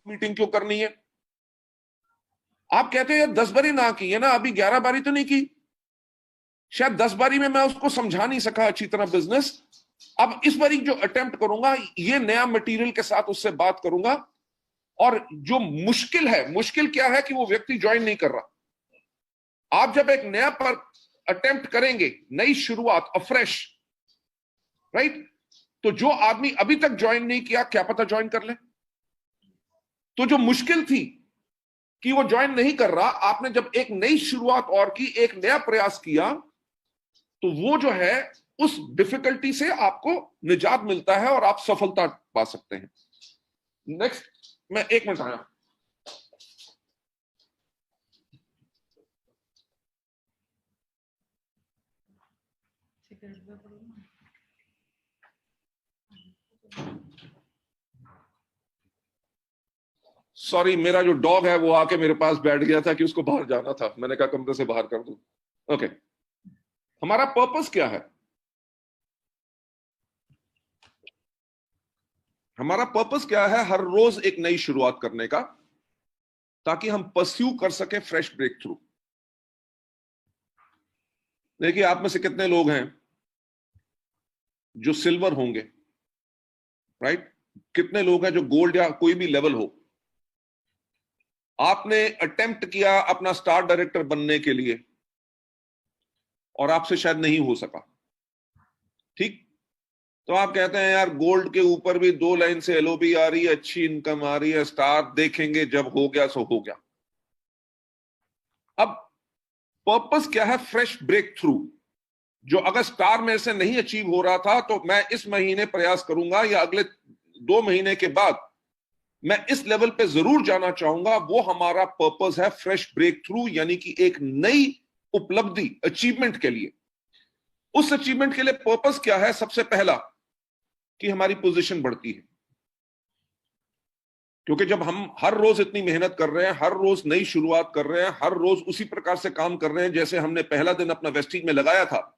मीटिंग क्यों करनी है? आप कहते हैं 10 बारी ना की है ना, अभी 11 बारी तो नहीं की, शायद 10 बारी में मैं उसको समझा नहीं सका अच्छी तरह बिजनेस। अब इस बारी जो अटेम्प्ट करूंगा, ये नया मटेरियल के साथ उससे बात करूंगा। और जो मुश्किल है, मुश्किल क्या है कि वो व्यक्ति ज्वाइन नहीं कर रहा। आप जब एक नया पर अटेम्प्ट करेंगे, नई शुरुआत, अफ्रेश, राइट, तो जो आदमी अभी तक ज्वाइन नहीं किया, क्या पता ज्वाइन कर ले। तो जो मुश्किल थी कि वो ज्वाइन नहीं कर रहा, आपने जब एक नई शुरुआत और की, एक नया प्रयास किया, तो वो जो है, उस डिफिकल्टी से आपको निजात मिलता है और आप सफलता पा सकते हैं। नेक्स्ट, मैं 1 मिनट आया। सॉरी, मेरा जो डॉग है वो आके मेरे पास बैठ गया था कि उसको बाहर जाना था, मैंने कहा कमरे से बाहर कर दूं। ओके, हमारा पर्पस क्या है? हमारा पर्पस क्या है? हर रोज एक नई शुरुआत करने का, ताकि हम परस्यू कर सके फ्रेश ब्रेक थ्रू। देखिए, आप में से कितने लोग हैं जो सिल्वर होंगे, राइट? कितने लोग हैं जो गोल्ड या कोई भी लेवल हो? आपने अटेम्प्ट किया अपना स्टार डायरेक्टर बनने के लिए और आपसे शायद नहीं हो सका, ठीक? तो आप कहते हैं यार गोल्ड के ऊपर भी 2 लाइन से एलओबी आ रही है, अच्छी इनकम आ रही है, स्टार देखेंगे जब हो गया सो हो गया। अब पर्पस क्या है? Fresh break through. जो अगर स्टार में से नहीं अचीव हो रहा था तो मैं इस महीने प्रयास करूंगा या अगले 2 महीने के बाद मैं इस लेवल पे जरूर जाना चाहूंगा। वो हमारा पर्पस है, फ्रेश ब्रेक थ्रू, यानी कि एक नई उपलब्धि, अचीवमेंट के लिए। उस अचीवमेंट के लिए पर्पस क्या है? सबसे पहला कि हमारी पोजीशन बढ़ती है। क्योंकि जब हम हर रोज इतनी मेहनत कर रहे हैं, हर रोज नई शुरुआत कर रहे हैं, हर रोज उसी प्रकार से काम कर रहे हैं जैसे हमने पहला दिन अपना वेस्टीज में लगाया था,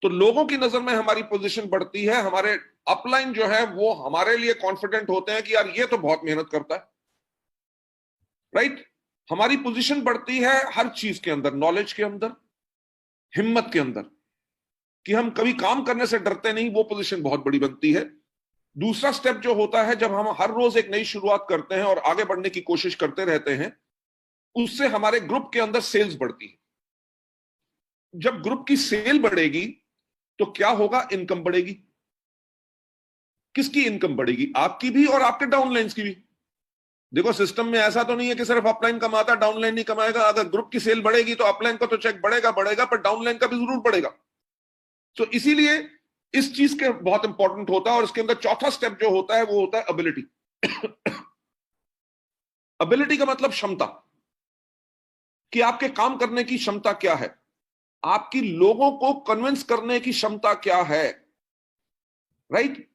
तो लोगों की नजर में हमारी पोजीशन बढ़ती है। हमारे अपलाइन जो है वो हमारे लिए कॉन्फिडेंट होते हैं कि यार ये तो बहुत मेहनत करता है, राइट। हमारी पोजीशन बढ़ती है हर चीज के अंदर, नॉलेज के अंदर, हिम्मत के अंदर, कि हम कभी काम करने से डरते नहीं, वो पोजीशन बहुत बड़ी बनती है। दूसरा स्टेप जो होता है, जब हम हर रोज एक नई शुरुआत करते हैं और आगे बढ़ने की कोशिश करते रहते हैं, उससे हमारे ग्रुप के अंदर सेल्स बढ़ती है। जब ग्रुप की सेल बढ़ेगी तो क्या होगा? इनकम बढ़ेगी। किसकी इनकम बढ़ेगी? आपकी भी और आपके डाउनलाइंस की भी। देखो, सिस्टम में ऐसा तो नहीं है कि सिर्फ अपलाइन कमाता डाउनलाइन नहीं कमाएगा। अगर ग्रुप की सेल बढ़ेगी तो अपलाइन का तो चेक बढ़ेगा बढ़ेगा, पर डाउनलाइन का भी जरूर बढ़ेगा। तो इसीलिए इस चीज के बहुत इंपॉर्टेंट होता है। और इसके अंदर चौथा स्टेप जो होता है वो होता है एबिलिटी। एबिलिटी का मतलब क्षमता, कि आपके काम करने की क्षमता क्या है, आपकी लोगों को कन्विंस करने की क्षमता क्या है, राइट।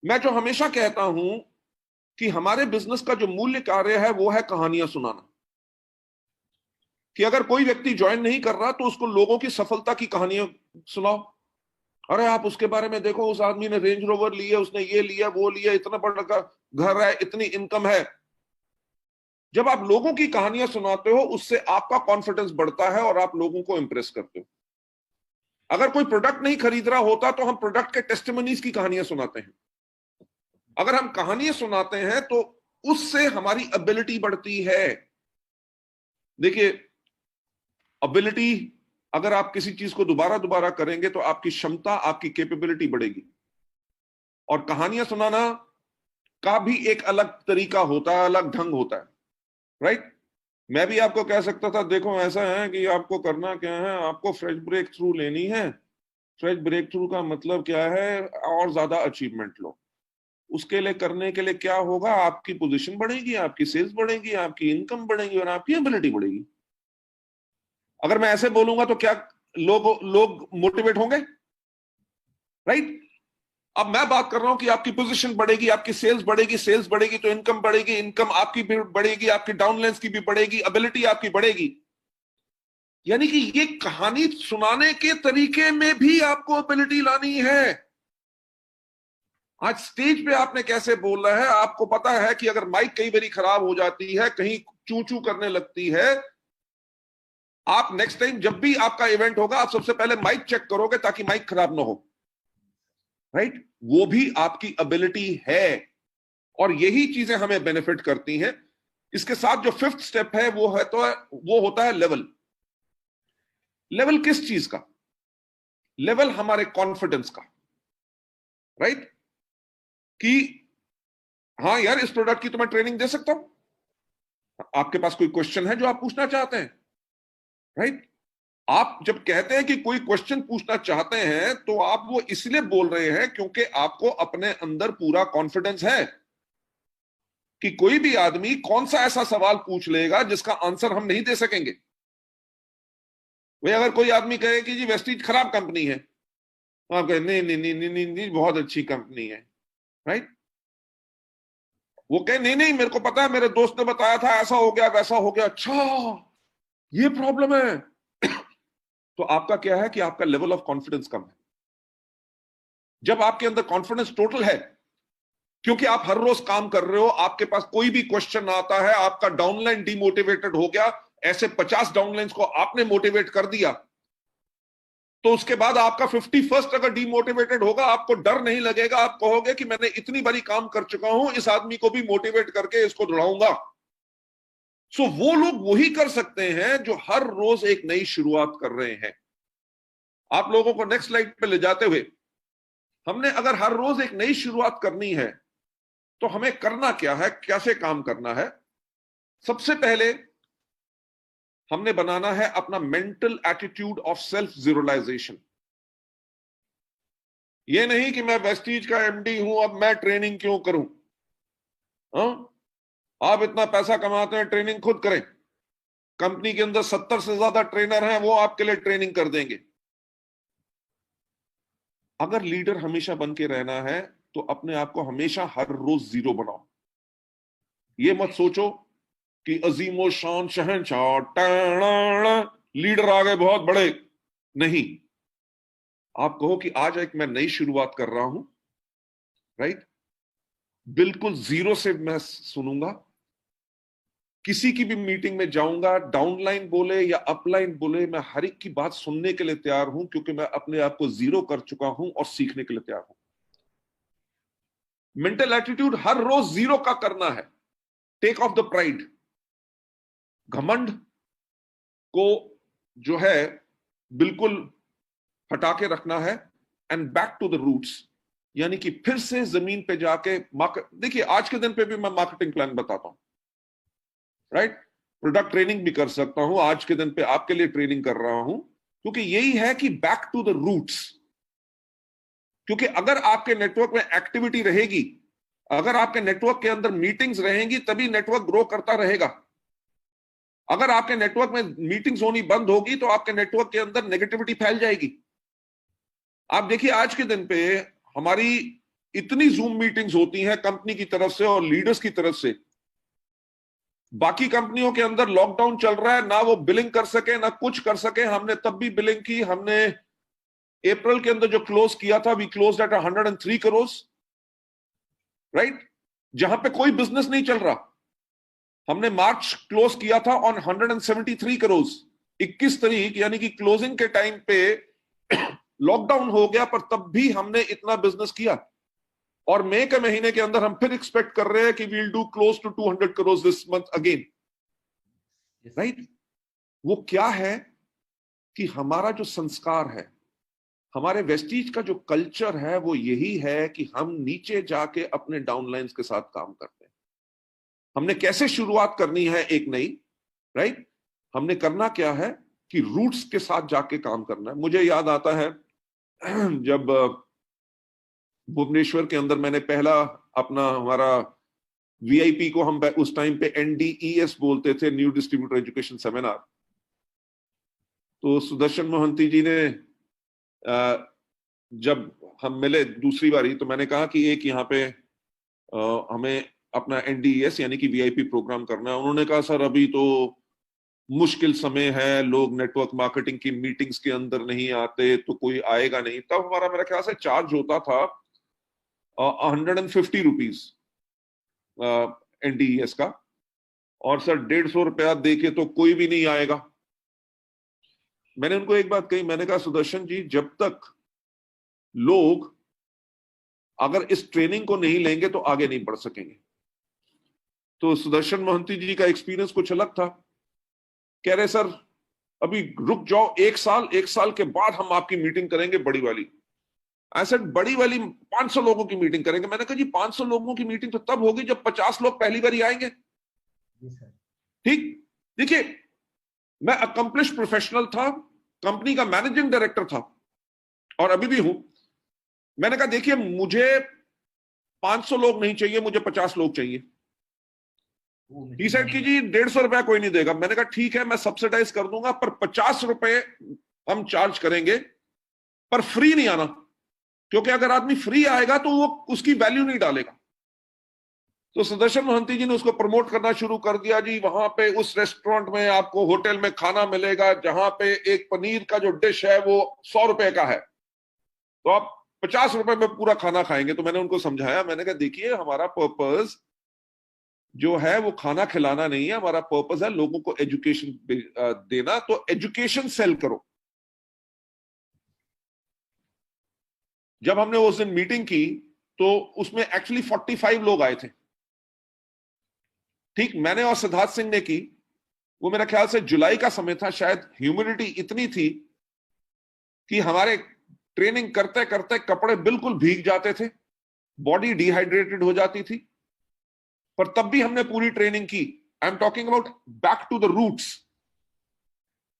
मैं जो हमेशा कहता हूं कि हमारे बिजनेस का जो मूल्य कार्य है वो है कहानियां सुनाना। कि अगर कोई व्यक्ति ज्वाइन नहीं कर रहा तो उसको लोगों की सफलता की कहानियां सुनाओ। अरे आप उसके बारे में देखो, उस आदमी ने रेंज रोवर लिया, उसने ये लिया वो लिया, इतना बड़ा घर है, इतनी इनकम है। जब आप लोगों की कहानियां सुनाते हो उससे आपका कॉन्फिडेंस बढ़ता है और आप लोगों को इंप्रेस करते हो। अगर कोई प्रोडक्ट नहीं खरीद रहा होता तो हम प्रोडक्ट के टेस्टिमनीज की कहानियां सुनाते हैं। अगर हम कहानियां सुनाते हैं तो उससे हमारी एबिलिटी बढ़ती है। देखिए, एबिलिटी, अगर आप किसी चीज को दोबारा दोबारा करेंगे तो आपकी क्षमता, आपकी कैपेबिलिटी बढ़ेगी। और कहानियां सुनाना का भी एक अलग तरीका होता है, अलग ढंग होता है, राइट। मैं भी आपको कह सकता था, देखो ऐसा है कि आपको करना क्या है, आपको फ्रेश ब्रेक थ्रू लेनी है। फ्रेश ब्रेक थ्रू का मतलब क्या है? और ज्यादा अचीवमेंट लो। उसके लिए करने के लिए क्या होगा? आपकी पोजीशन बढ़ेगी, आपकी सेल्स बढ़ेगी, आपकी इनकम बढ़ेगी और आपकी एबिलिटी बढ़ेगी। अगर मैं ऐसे बोलूंगा तो क्या लोग मोटिवेट होंगे? राइट। अब मैं बात कर रहा हूं कि आपकी पोजीशन बढ़ेगी, आपकी सेल्स बढ़ेगी, सेल्स बढ़ेगी तो इनकम बढ़ेगी, इनकम आपकी भी बढ़ेगी, आपकी डाउनलाइंस की भी बढ़ेगी, एबिलिटी आपकी बढ़ेगी। यानी कि ये कहानी सुनाने के तरीके में भी आपको एबिलिटी लानी है। आज स्टेज पे आपने कैसे बोलना है, आपको पता है कि अगर माइक कई बारी खराब हो जाती है, कहीं चू चू करने लगती है, आप नेक्स्ट टाइम जब भी आपका इवेंट होगा आप सबसे पहले माइक चेक करोगे ताकि माइक खराब ना हो, राइट। वो भी आपकी एबिलिटी है और यही चीजें हमें बेनिफिट करती हैं। इसके साथ जो फिफ्थ स्टेप है वो होता है लेवल। लेवल किस चीज का? लेवल हमारे कॉन्फिडेंस का, राइट। कि हाँ यार, इस प्रोडक्ट की तो मैं ट्रेनिंग दे सकता हूं। आपके पास कोई क्वेश्चन है जो आप पूछना चाहते हैं, राइट। आप जब कहते हैं कि कोई क्वेश्चन पूछना चाहते हैं तो आप वो इसलिए बोल रहे हैं क्योंकि आपको अपने अंदर पूरा कॉन्फिडेंस है कि कोई भी आदमी कौन सा ऐसा सवाल पूछ लेगा जिसका आंसर हम नहीं दे सकेंगे। भाई अगर कोई आदमी कहे कि जी वेस्टीज खराब कंपनी है, तो आप कहे नहीं नहीं नहीं नहीं नहीं, नहीं बहुत अच्छी कंपनी है, राइट। वो कहे नहीं नहीं मेरे को पता है, मेरे दोस्त ने बताया था, ऐसा हो गया वैसा हो गया, अच्छा ये प्रॉब्लम है। तो आपका क्या है कि आपका लेवल ऑफ कॉन्फिडेंस कम है। जब आपके अंदर कॉन्फिडेंस टोटल है, क्योंकि आप हर रोज काम कर रहे हो, आपके पास कोई भी क्वेश्चन आता है, आपका डाउनलाइन डिमोटिवेटेड हो गया, ऐसे 50 डाउनलाइंस को आपने मोटिवेट कर दिया, तो उसके बाद आपका 51st अगर डिमोटिवेटेड होगा, आपको डर नहीं लगेगा। आप कहोगे कि मैंने इतनी बारी काम कर चुका हूं, इस आदमी को भी मोटिवेट करके इसको दौड़ाऊंगा। सो वो लोग वही कर सकते हैं जो हर रोज एक नई शुरुआत कर रहे हैं। आप लोगों को नेक्स्ट स्लाइड पे ले जाते हुए हमने अगर हर रोज एक नई शुरुआत करनी है तो हमें करना क्या है, कैसे काम करना है? सबसे पहले हमने बनाना है अपना मेंटल एटीट्यूड ऑफ सेल्फ जीरोलाइजेशन। ये नहीं कि मैं वेस्टीज का एमडी हूं, अब मैं ट्रेनिंग क्यों करूं। आप इतना पैसा कमाते हैं, ट्रेनिंग खुद करें। कंपनी के अंदर 70 से ज्यादा ट्रेनर हैं, वो आपके लिए ट्रेनिंग कर देंगे। अगर लीडर हमेशा बन के रहना है तो अपने आप को हमेशा हर रोज जीरो बनाओ। ये मत सोचो कि अजीमो शान शहनशाह लीडर आ गए बहुत बड़े। नहीं, आप कहो कि आज एक मैं नई शुरुआत कर रहा हूं, राइट? बिल्कुल जीरो से मैं सुनूंगा। किसी की भी मीटिंग में जाऊंगा, डाउनलाइन बोले या अपलाइन बोले, मैं हर एक की बात सुनने के लिए तैयार हूं, क्योंकि मैं अपने आप को जीरो कर चुका हूं और सीखने के लिए तैयार हूं। मेंटल एटीट्यूड हर रोज जीरो का करना है। टेक ऑफ द प्राइड, घमंड को जो है बिल्कुल हटा के रखना है, and back to the roots, यानी कि फिर से जमीन पे जाके देखिए, आज के दिन पे भी मैं मार्केटिंग प्लान बताता हूं, राइट? प्रोडक्ट ट्रेनिंग भी कर सकता हूं, आज के दिन पे आपके लिए ट्रेनिंग कर रहा हूं, क्योंकि यही है कि बैक टू द रूट्स। क्योंकि अगर आपके नेटवर्क में एक्टिविटी रहेगी, अगर आपके नेटवर्क के अंदर मीटिंग्स रहेंगी, तभी नेटवर्क ग्रो करता रहेगा। अगर आपके नेटवर्क में मीटिंग्स होनी बंद होगी तो आपके नेटवर्क के अंदर नेगेटिविटी फैल जाएगी। आप देखिए, आज के दिन पे हमारी इतनी जूम मीटिंग्स होती हैं कंपनी की तरफ से और लीडर्स की तरफ से। बाकी कंपनियों के अंदर लॉकडाउन चल रहा है, ना वो बिलिंग कर सके ना कुछ कर सके। हमने तब भी बिलिंग की। हमने अप्रैल के अंदर जो क्लोज किया था, we close at 103 crore, right? जहां पे कोई बिजनेस नहीं चल रहा। हमने मार्च क्लोज किया था ऑन 173 करोड़, 21 तारीख, यानी कि क्लोजिंग के टाइम पे लॉकडाउन हो गया, पर तब भी हमने इतना बिजनेस किया। और मई के महीने के अंदर हम फिर एक्सपेक्ट कर रहे हैं कि we'll do close to 200 crore this month again, right? वो क्या है कि हमारा जो संस्कार है, हमारे वेस्टीज का जो कल्चर है, वो यही है कि हम नीचे जाके अपने डाउनलाइंस के साथ काम करते हैं। हमने कैसे शुरुआत करनी है एक नई, राइट? हमने करना क्या है कि रूट्स के साथ जाके काम करना है। मुझे याद आता है जब भुवनेश्वर के अंदर मैंने पहला अपना हमारा वीआईपी को हम उस टाइम पे NDES बोलते थे, न्यू डिस्ट्रीब्यूटर एजुकेशन सेमिनार। तो सुदर्शन मोहंती जी ने जब हम मिले दूसरी बारी, तो मैंने कहा कि एक यहाँ पे हमें अपना NDES यानी कि VIP प्रोग्राम करना है। उन्होंने कहा सर अभी तो मुश्किल समय है, लोग नेटवर्क मार्केटिंग की मीटिंग्स के अंदर नहीं आते, तो कोई आएगा नहीं। तब हमारा मेरा ख्याल से चार्ज होता था 150 रुपीज NDES का, और सर 150 रुपया देके तो कोई भी नहीं आएगा। मैंने उनको एक बात कही, मैंने कहा सुदर्शन जी, जब तक लोग अगर इस ट्रेनिंग को नहीं लेंगे तो आगे नहीं बढ़ सकेंगे। तो सुदर्शन मोहंती जी का एक्सपीरियंस कुछ अलग था। कह रहे सर अभी रुक जाओ, एक साल के बाद हम आपकी मीटिंग करेंगे बड़ी वाली। ऐसे बड़ी वाली 500 लोगों की मीटिंग करेंगे। मैंने कहा जी 500 लोगों की मीटिंग तो तब होगी जब 50 लोग पहली बार आएंगे। ठीक, देखिए मैं अकम्प्लिश प्रोफेशनल था, कंपनी का मैनेजिंग डायरेक्टर था और अभी भी हूं। मैंने कहा देखिए मुझे 500 लोग नहीं चाहिए, मुझे 50 लोग चाहिए। ही सेड कि जी 150 रुपया कोई नहीं देगा। मैंने कहा ठीक है, मैं सब्सिडाइज कर दूंगा, पर 50 रुपए हम चार्ज करेंगे, पर फ्री नहीं आना, क्योंकि अगर आदमी फ्री आएगा तो वो उसकी वैल्यू नहीं डालेगा। तो सुदर्शन मोहंती जी ने उसको प्रमोट करना शुरू कर दिया। जी वहां पे उस रेस्टोरेंट में आपको होटल में खाना मिलेगा जहां पे एक पनीर का जो डिश है वो 100 रुपए का है, तो आप 50 रुपए में पूरा खाना खाएंगे। तो मैंने उनको समझाया, मैंने कहा देखिए हमारा पर्पस जो है वो खाना खिलाना नहीं है, हमारा पर्पस है लोगों को एजुकेशन देना। तो एजुकेशन सेल करो। जब हमने उस दिन मीटिंग की तो उसमें एक्चुअली 45 लोग आए थे। ठीक, मैंने और सिद्धार्थ सिंह ने की। वो मेरा ख्याल से जुलाई का समय था, शायद ह्यूमिडिटी इतनी थी कि हमारे ट्रेनिंग करते करते कपड़े बिल्कुल भीग जाते थे, बॉडी डिहाइड्रेटेड हो जाती थी, पर तब भी हमने पूरी ट्रेनिंग की। I am talking about back to the roots.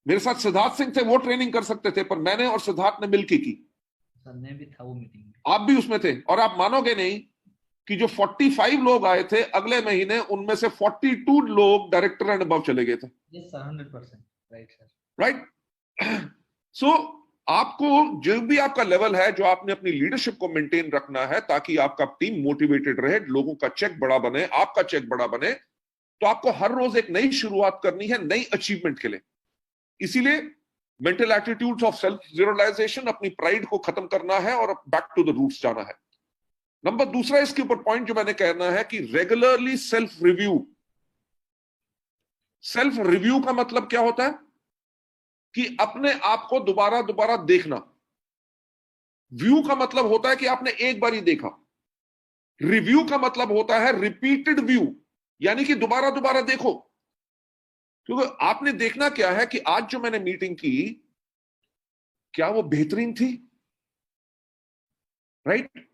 मेरे साथ सिद्धार्थ सिंह थे, वो ट्रेनिंग कर सकते थे, पर मैंने और सिद्धार्थ ने मिलकर की। सर मैं भी था वो मीटिंग में। आप भी उसमें थे, और आप मानोगे नहीं कि जो 45 लोग आए थे अगले महीने, उनमें से 42 लोग डायरेक्टर एंड अबव चले गए थे। Yes sir, 100%। Right sir. Right. So आपको जो भी आपका लेवल है, जो आपने अपनी लीडरशिप को मेंटेन रखना है ताकि आपका टीम मोटिवेटेड रहे, लोगों का चेक बड़ा बने, आपका चेक बड़ा बने, तो आपको हर रोज एक नई शुरुआत करनी है, नई अचीवमेंट के लिए। इसीलिए मेंटल एटीट्यूड्स ऑफ सेल्फ जीरोलाइजेशन, अपनी प्राइड को खत्म करना है और बैक टू द रूट्स जाना है। नंबर दूसरा इसके ऊपर पॉइंट जो मैंने कहना है कि regularly self review. Self review का मतलब क्या होता है कि अपने आप को दोबारा दोबारा देखना। व्यू का मतलब होता है कि आपने एक बार ही देखा। रिव्यू का मतलब होता है रिपीटेड व्यू, यानी कि दोबारा दोबारा देखो। क्योंकि आपने देखना क्या है कि आज जो मैंने मीटिंग की, क्या वो बेहतरीन थी? राइट।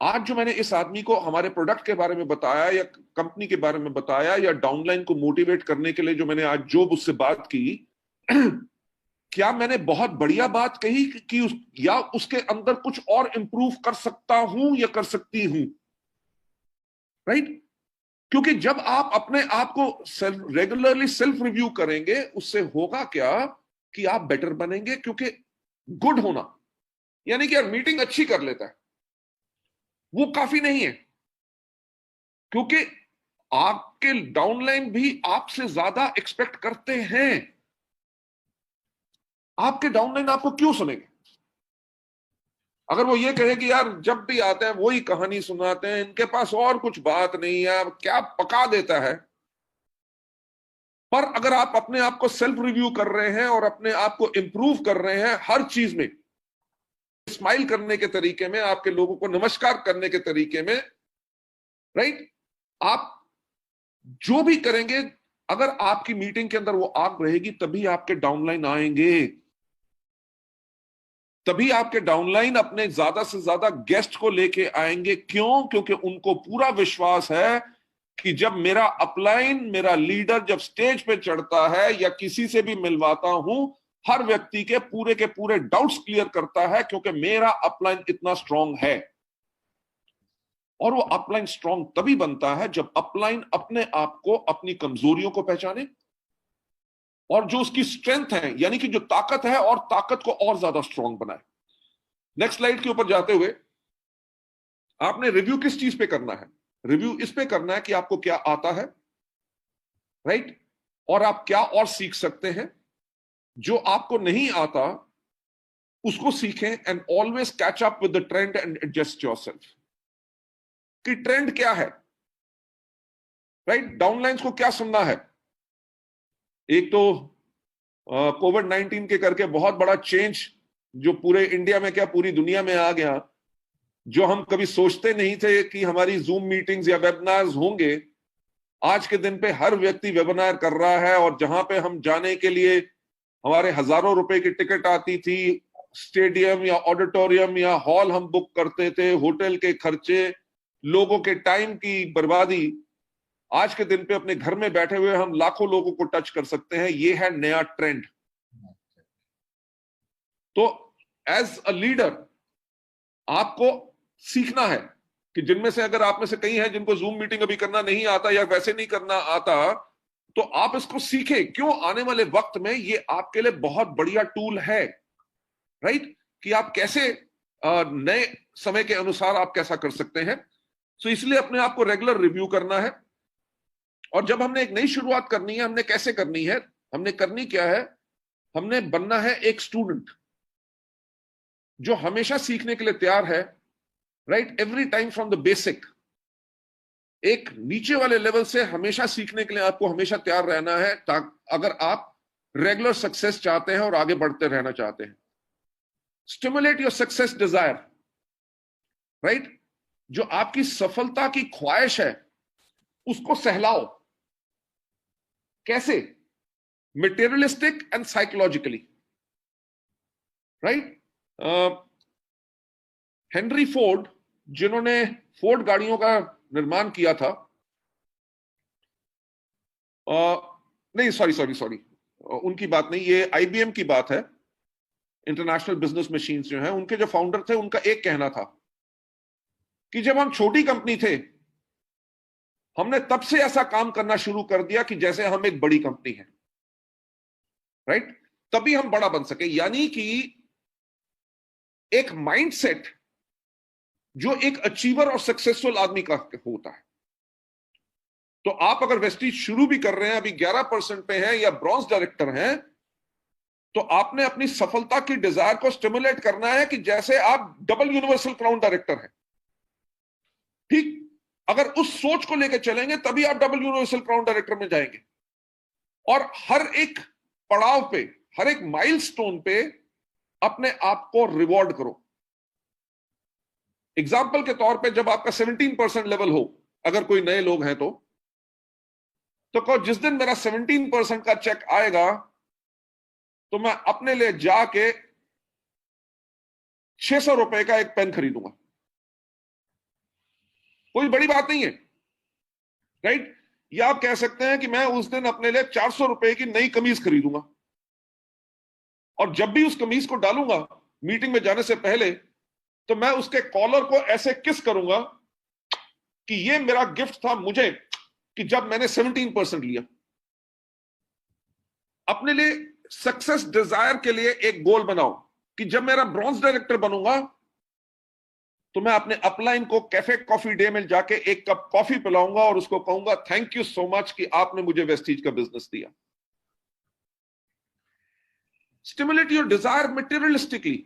आज जो मैंने इस आदमी को हमारे प्रोडक्ट के बारे में बताया, या कंपनी के बारे में बताया, या डाउनलाइन को मोटिवेट करने के लिए जो मैंने आज जो उससे बात की, क्या मैंने बहुत बढ़िया बात कही कि या उसके अंदर कुछ और इंप्रूव कर सकता हूं या कर सकती हूं? राइट। क्योंकि जब आप अपने आप को रेगुलरली सेल्फ रिव्यू करेंगे, उससे होगा क्या कि आप बेटर बनेंगे। क्योंकि गुड होना यानी कि यार मीटिंग अच्छी कर लेता है, वो काफी नहीं है। क्योंकि आपके डाउनलाइन भी आपसे ज्यादा एक्सपेक्ट करते हैं। आपके डाउनलाइन आपको क्यों सुनेंगे? अगर वो ये कहे कि यार जब भी आते हैं वही कहानी सुनाते हैं, इनके पास और कुछ बात नहीं है, क्या पका देता है। पर अगर आप अपने आप को सेल्फ रिव्यू कर रहे हैं और अपने आप को इंप्रूव कर रहे हैं हर चीज में, स्माइल करने के तरीके में, आपके लोगों को नमस्कार करने के तरीके में, राइट, आप जो भी करेंगे, अगर आपकी मीटिंग के अंदर वो आग रहेगी, तभी आपके डाउनलाइन आएंगे। तभी आपके डाउनलाइन अपने ज्यादा से ज्यादा गेस्ट को लेके आएंगे। क्यों? क्योंकि उनको पूरा विश्वास है कि जब मेरा अपलाइन, मेरा लीडर जब स्टेज पे चढ़ता है या किसी से भी मिलवाता हूं, हर व्यक्ति के पूरे डाउट्स क्लियर करता है, क्योंकि मेरा अपलाइन इतना स्ट्रांग है। और वो अपलाइन स्ट्रांग तभी बनता है जब अपलाइन अपने आप को, अपनी कमजोरियों को पहचाने, और जो उसकी स्ट्रेंथ है, यानी कि जो ताकत है, और ताकत को और ज्यादा स्ट्रांग बनाए। नेक्स्ट स्लाइड के ऊपर जाते हुए, आपने रिव्यू किस चीज पे करना है? रिव्यू इस पे करना है कि आपको क्या आता है, राइट, और आप क्या और सीख सकते हैं। जो आपको नहीं आता उसको सीखें, and always catch up with the trend and adjust yourself. कि ट्रेंड क्या है, राइट, डाउनलाइंस को क्या सुनना है। एक तो कोविड-19 के करके बहुत बड़ा चेंज जो पूरे इंडिया में क्या पूरी दुनिया में आ गया, जो हम कभी सोचते नहीं थे कि हमारी जूम मीटिंग्स या वेबिनार्स होंगे, आज के दिन पे हर व्यक्ति वेबिनार कर रहा है। और जहां पे हम जाने के लिए हमारे हजारों रुपए की टिकट आती थी, स्टेडियम या ऑडिटोरियम या हॉल हम बुक करते थे, होटल के खर्चे, लोगों के टाइम की बर्बादी, आज के दिन पे अपने घर में बैठे हुए हम लाखों लोगों को टच कर सकते हैं। ये है नया ट्रेंड। तो एज अ लीडर आपको सीखना है कि जिनमें से, अगर आप में से कई हैं जिनको जूम मीटिंग अभी करना नहीं आता या वैसे नहीं करना आता, तो आप इसको सीखें। क्यों? आने वाले वक्त में ये आपके लिए बहुत बढ़िया टूल है, राइट, कि आप कैसे नए समय के अनुसार आप कैसा कर सकते हैं। सो इसलिए अपने आप को रेगुलर रिव्यू करना है। और जब हमने एक नई शुरुआत करनी है, हमने कैसे करनी है, हमने करनी क्या है, हमने बनना है एक स्टूडेंट जो हमेशा सीखने के लिए तैयार है, right, every time from the basic. एक नीचे वाले लेवल से हमेशा सीखने के लिए आपको हमेशा तैयार रहना है, अगर आप रेगुलर सक्सेस चाहते हैं और आगे बढ़ते रहना चाहते हैं। Stimulate your success desire, right, जो आपकी सफलता की ख्वाहिश है उसको सहलाओ। कैसे? Materialistic and psychologically, right. Henry Ford, जिन्होंने फोर्ड गाड़ियों का निर्माण किया था, नहीं सॉरी सॉरी सॉरी, उनकी बात नहीं, ये आईबीएम की बात है। इंटरनेशनल बिजनेस मशीन्स जो है, उनके जो फाउंडर थे, उनका एक कहना था कि जब हम छोटी कंपनी थे, हमने तब से ऐसा काम करना शुरू कर दिया कि जैसे हम एक बड़ी कंपनी है, राइट? तभी हम बड़ा बन सके। यानी कि एक माइंडसेट जो एक अचीवर और सक्सेसफुल आदमी का होता है। तो आप अगर वेस्टीज शुरू भी कर रहे हैं, अभी 11% पे हैं या ब्रॉन्ज डायरेक्टर हैं, तो आपने अपनी सफलता की डिजायर को स्टिमुलेट करना है कि जैसे आप डबल यूनिवर्सल क्राउन डायरेक्टर हैं। ठीक, अगर उस सोच को लेकर चलेंगे तभी आप डबल यूनिवर्सल क्राउन डायरेक्टर में जाएंगे। और हर एक पड़ाव पे, हर एक माइलस्टोन पे अपने आप को रिवॉर्ड करो। एग्जाम्पल के तौर पे, जब आपका 17% लेवल हो, अगर कोई नए लोग हैं तो कहो जिस दिन मेरा 17% का चेक आएगा तो मैं अपने लिए जाके 600 रुपए का एक पेन खरीदूंगा। कोई बड़ी बात नहीं है, राइट? या आप कह सकते हैं कि मैं उस दिन अपने लिए 400 रुपए की नई कमीज खरीदूंगा, और जब भी उस कमीज को डालूंगा मीटिंग में जाने से पहले, तो मैं उसके कॉलर को ऐसे किस करूंगा कि ये मेरा गिफ्ट था मुझे कि जब मैंने 17% लिया। अपने लिए सक्सेस डिजायर के लिए एक गोल बनाओ कि जब मेरा ब्रॉन्ज डायरेक्टर बनूंगा तो मैं अपने अपलाइन को कैफे कॉफी डे में जाके एक कप कॉफी पिलाऊंगा और उसको कहूंगा थैंक यू सो मच कि आपने मुझे वेस्टीज का बिजनेस दिया। Stimulate your desire materialistically.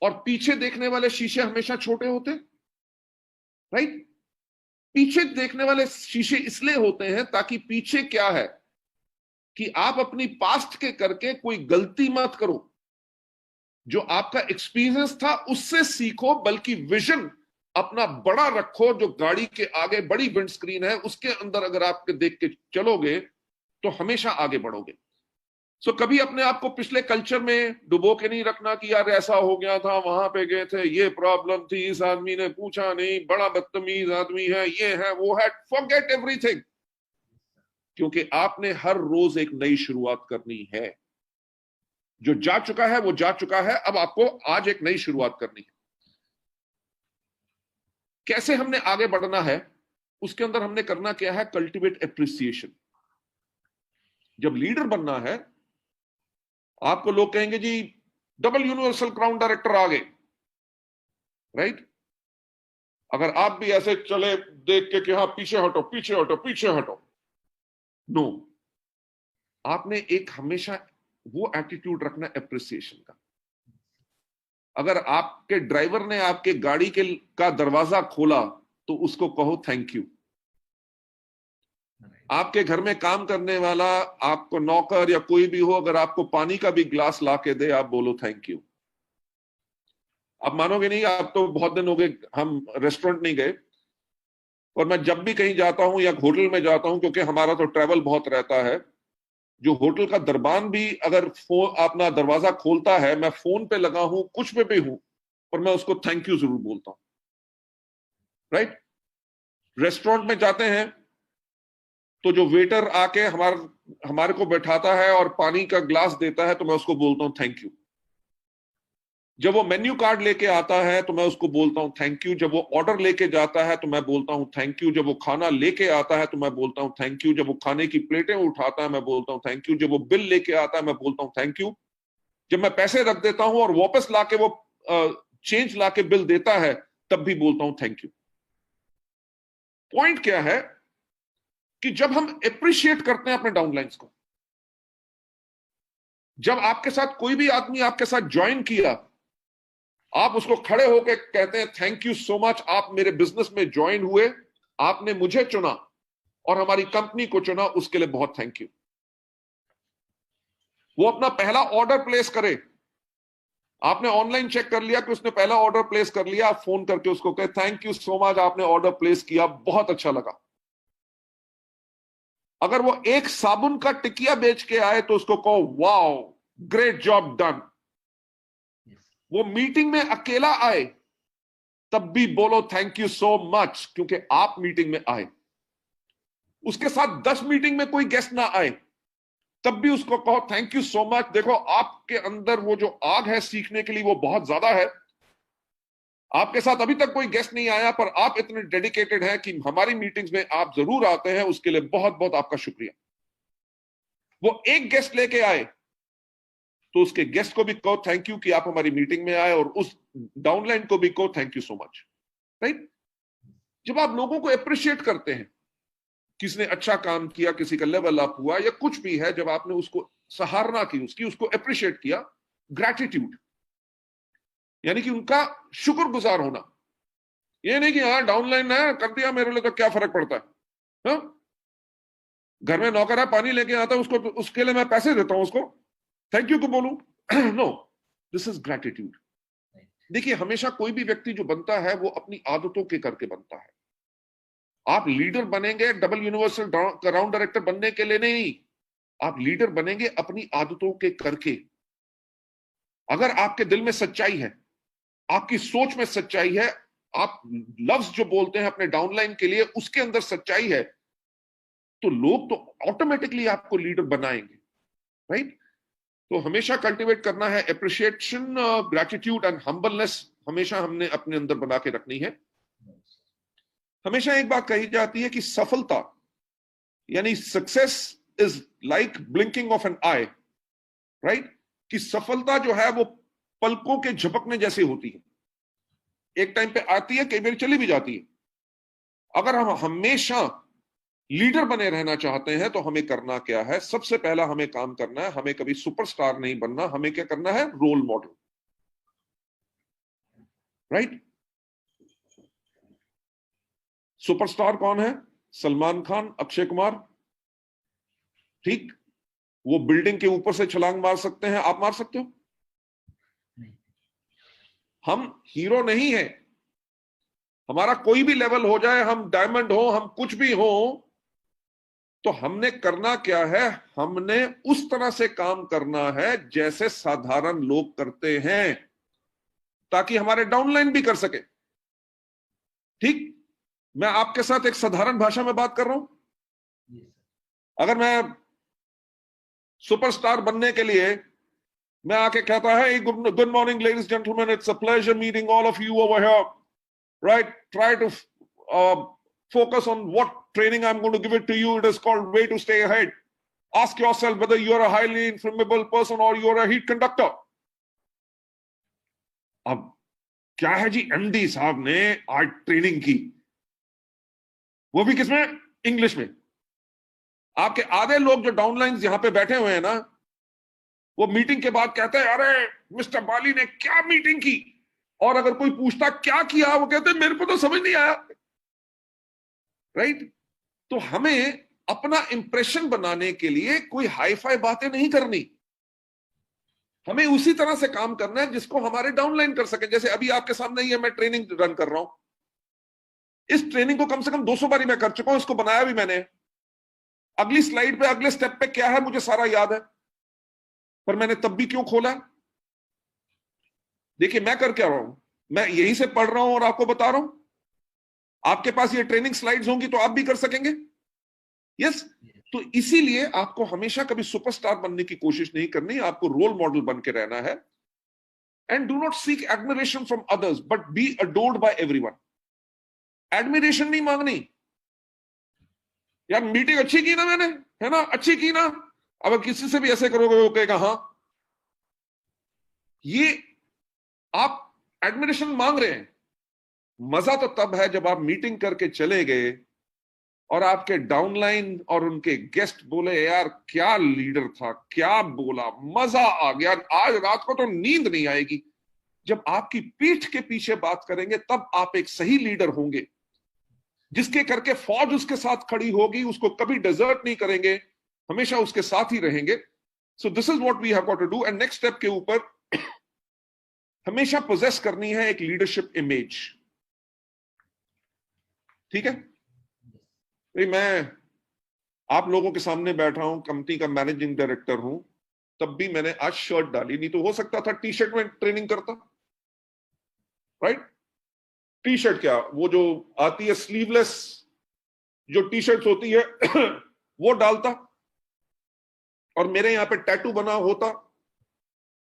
और पीछे देखने वाले शीशे हमेशा छोटे होते, राइट? पीछे देखने वाले शीशे इसलिए होते हैं ताकि पीछे क्या है कि आप अपनी पास्ट के करके कोई गलती मत करो। जो आपका एक्सपीरियंस था उससे सीखो, बल्कि विजन अपना बड़ा रखो। जो गाड़ी के आगे बड़ी विंड स्क्रीन है उसके अंदर अगर आप देख के चलोगे तो हमेशा आगे बढ़ोगे। सो कभी अपने आप को पिछले कल्चर में डुबो के नहीं रखना कि यार ऐसा हो गया था, वहां पे गए थे, ये प्रॉब्लम थी, इस आदमी ने पूछा नहीं, बड़ा बदतमीज आदमी है, ये है वो है। फॉरगेट एवरीथिंग, क्योंकि आपने हर रोज एक नई शुरुआत करनी है। जो जा चुका है वो जा चुका है, अब आपको आज एक नई शुरुआत करनी है। कैसे हमने आगे बढ़ना है उसके अंदर हमने करना क्या है, कल्टिवेट एप्रिसिएशन। जब लीडर बनना है, आपको लोग कहेंगे जी डबल यूनिवर्सल क्राउन डायरेक्टर आ गए, राइट। अगर आप भी ऐसे चले देख के कि हाँ पीछे हटो पीछे हटो पीछे हटो, नो, आपने एक हमेशा वो एटीट्यूड रखना एप्रिसिएशन का। अगर आपके ड्राइवर ने आपके गाड़ी का दरवाजा खोला तो उसको कहो थैंक यू। आपके घर में काम करने वाला, आपको नौकर या कोई भी हो, अगर आपको पानी का भी ग्लास ला के दे, आप बोलो थैंक यू। आप मानोगे नहीं, आप तो बहुत दिन हो गए हम रेस्टोरेंट नहीं गए, और मैं जब भी कहीं जाता हूं या होटल में जाता हूं, क्योंकि हमारा तो ट्रैवल बहुत रहता है, जो होटल का दरबान भी अगर फोन अपना दरवाजा खोलता है, मैं फोन पे लगा हूं, कुछ पे भी हूं, और मैं उसको थैंक यू जरूर बोलता हूं, राइट। रेस्टोरेंट में जाते हैं तो जो वेटर आके हमारे को बैठाता है और पानी का ग्लास देता है तो मैं उसको बोलता हूं थैंक यू। जब वो मेन्यू कार्ड लेके आता है तो मैं उसको बोलता हूं थैंक यू। जब वो ऑर्डर लेके जाता है तो मैं बोलता हूं थैंक यू। जब वो खाना लेके आता है तो मैं बोलता हूं थैंक यू। जब वो खाने की प्लेटें उठाता है मैं बोलता हूं थैंक यू। जब वो बिल लेके आता है मैं बोलता हूं थैंक यू। जब मैं पैसे रख देता हूं और वापस लाके वो चेंज लाके बिल देता है तब भी बोलता हूं थैंक यू। पॉइंट क्या है कि जब हम अप्रिशिएट करते हैं अपने डाउनलाइंस को, जब आपके साथ कोई भी आदमी आपके साथ ज्वाइन किया, आप उसको खड़े होकर कहते हैं थैंक यू सो मच, आप मेरे बिजनेस में ज्वाइन हुए, आपने मुझे चुना और हमारी कंपनी को चुना, उसके लिए बहुत थैंक यू। वो अपना पहला ऑर्डर प्लेस करे, आपने ऑनलाइन चेक कर लिया कि उसने पहला ऑर्डर प्लेस कर लिया, आप फोन करके उसको कहे थैंक यू सो मच, आपने ऑर्डर प्लेस किया, बहुत अच्छा लगा। अगर वो एक साबुन का टिकिया बेच के आए तो उसको कहो वाओ ग्रेट जॉब डन। वो मीटिंग में अकेला आए तब भी बोलो थैंक यू सो मच, क्योंकि आप मीटिंग में आए। उसके साथ 10 मीटिंग में कोई गेस्ट ना आए तब भी उसको कहो थैंक यू सो मच। देखो आपके अंदर वो जो आग है सीखने के लिए वो बहुत ज्यादा है। आपके साथ अभी तक कोई गेस्ट नहीं आया पर आप इतने डेडिकेटेड हैं कि हमारी मीटिंग्स में आप जरूर आते हैं, उसके लिए बहुत बहुत आपका शुक्रिया। वो एक गेस्ट लेके आए तो उसके गेस्ट को भी कहो थैंक यू कि आप हमारी मीटिंग में आए, और उस डाउनलाइन को भी कहो thank you so much, right. जब आप लोगों को अप्रिशिएट करते हैं, किसी ने अच्छा काम किया, किसी का लेवल अप हुआ या कुछ भी है, जब आपने उसको सराहना की, उसको अप्रिशिएट किया, ग्रैटिट्यूड यानी कि उनका शुक्रगुजार होना। ये नहीं कि हाँ डाउनलाइन है कर दिया मेरे लिए तो क्या फर्क पड़ता है, हाँ? घर में नौकर है पानी लेके आता है, उसको उसके लिए मैं पैसे देता हूं, उसको थैंक यू को बोलूं? No, this is gratitude. देखिए हमेशा कोई भी व्यक्ति जो बनता है वो अपनी आदतों के करके बनता है। आप लीडर बनेंगे डबल यूनिवर्सल क्राउन डायरेक्टर बनने के लिए नहीं, आप लीडर बनेंगे अपनी आदतों के करके। अगर आपके दिल में सच्चाई है, आपकी सोच में सच्चाई है, आप लफ्ज जो बोलते हैं अपने डाउनलाइन के लिए उसके अंदर सच्चाई है, तो लोग तो ऑटोमेटिकली आपको लीडर बनाएंगे, राइट। तो हमेशा कल्टीवेट करना है एप्रिशिएशन, ग्रैटिट्यूड एंड हम्बलनेस, हमेशा हमने अपने अंदर बना के रखनी है। हमेशा एक बात कही जाती है कि सफलता यानी success is like blinking of an eye, right. कि सफलता जो है वो पलकों के झपकने जैसे होती है, एक टाइम पे आती है, कई बार चली भी जाती है। अगर हम हमेशा लीडर बने रहना चाहते हैं तो हमें करना क्या है, सबसे पहला हमें काम करना है, हमें कभी सुपरस्टार नहीं बनना, हमें क्या करना है, रोल मॉडल, राइट। सुपरस्टार कौन है? सलमान खान, अक्षय कुमार, ठीक। वो बिल्डिंग के ऊपर से छलांग मार सकते हैं, आप मार सकते हो? नहीं। हम हीरो नहीं है, हमारा कोई भी लेवल हो जाए, हम डायमंड हो, हम कुछ भी हो, तो हमने करना क्या है, हमने उस तरह से काम करना है जैसे साधारण लोग करते हैं, ताकि हमारे डाउनलाइन भी कर सके। ठीक, मैं आपके साथ एक साधारण भाषा में बात कर रहा हूं। Yes, sir. अगर मैं सुपरस्टार बनने के लिए मैं आके कहता है, good morning ladies gentleman, it's a pleasure meeting all of you over here, right, try to focus on what training I'm going to give it to you. It is called way to stay ahead. Ask yourself whether you're a highly inflammable person or you're a heat conductor. अब क्या है जी, एमडी साहब ने आज ट्रेनिंग की, वो भी किसमें, इंग्लिश में। आपके आधे लोग जो डाउनलाइंस यहां पे बैठे हुए हैं ना, वो मीटिंग के बाद कहते हैं, अरे मिस्टर बाली ने क्या मीटिंग की, और अगर कोई पूछता क्या किया, वो कहते हैं मेरे को तो समझ नहीं आया। राइट? तो हमें अपना इंप्रेशन बनाने के लिए कोई हाई फाई बातें नहीं करनी, हमें उसी तरह से काम करना है जिसको हमारे डाउनलाइन कर सके। जैसे अभी आपके सामने ही है, मैं ट्रेनिंग रन कर रहा हूं, इस ट्रेनिंग को कम से कम 200 बारी मैं कर चुका हूं, इसको बनाया भी मैंने। अगली स्लाइड पे अगले स्टेप पे क्या है मुझे सारा याद है, पर मैंने तब भी क्यों खोला? देखिए मैं कर क्या रहा हूं, मैं यहीं से पढ़ रहा हूं और आपको बता रहा हूं। आपके पास ये ट्रेनिंग स्लाइड्स होंगी तो आप भी कर सकेंगे। यस, तो इसीलिए आपको हमेशा कभी सुपरस्टार बनने की कोशिश नहीं करनी, आपको रोल मॉडल बन के रहना है। And do not seek admiration from others but be adored by everyone. Admiration नहीं मांगनी, यार मीटिंग अच्छी की ना मैंने, है ना, अच्छी की ना, अब किसी से भी ऐसे करोगे वो कहेगा हाँ। ये आप एडमिरेशन मांग रहे हैं। मजा तो तब है जब आप मीटिंग करके चले गए और आपके डाउनलाइन और उनके गेस्ट बोले, यार क्या लीडर था, क्या बोला, मजा आ गया, आज रात को तो नींद नहीं आएगी। जब आपकी पीठ के पीछे बात करेंगे तब आप एक सही लीडर होंगे, जिसके करके फौज उसके साथ खड़ी होगी, उसको कभी डिजर्ट नहीं करेंगे, हमेशा उसके साथ ही रहेंगे। So this is what we have got to do. And next step के ऊपर हमेशा पोजेस करनी है एक लीडरशिप इमेज। ठीक है भाई, मैं आप लोगों के सामने बैठा हूं, कंपनी का मैनेजिंग डायरेक्टर हूं, तब भी मैंने आज शर्ट डाली, नहीं तो हो सकता था टी शर्ट में ट्रेनिंग करता। राइट? टी शर्ट क्या, वो जो आती है स्लीवलेस जो टी शर्ट होती है वो डालता, और मेरे यहां पे टैटू बना होता,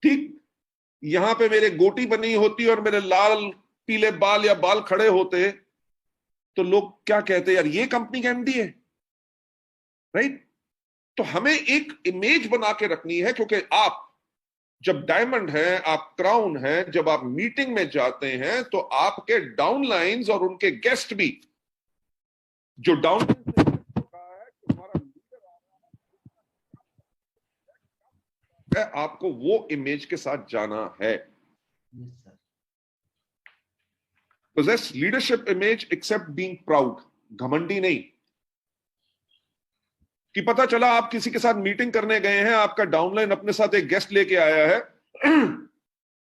ठीक, यहां पे मेरे गोटी बनी होती और मेरे लाल पीले बाल या बाल खड़े होते, तो लोग क्या कहते, यार ये कंपनी का एमडी है। राइट? तो हमें एक इमेज बना के रखनी है, क्योंकि आप जब डायमंड है, आप क्राउन है, जब आप मीटिंग में जाते हैं तो आपके डाउनलाइंस और उनके गेस्ट भी, जो डाउनलाइन से कहा है कि हमारा लीडर आ रहा है, आपको वो इमेज के साथ जाना है। Yes, sir. Possess leadership image except being proud, घमंडी नहीं। कि पता चला आप किसी के साथ मीटिंग करने गए हैं, आपका डाउनलाइन अपने साथ एक गेस्ट लेके आया है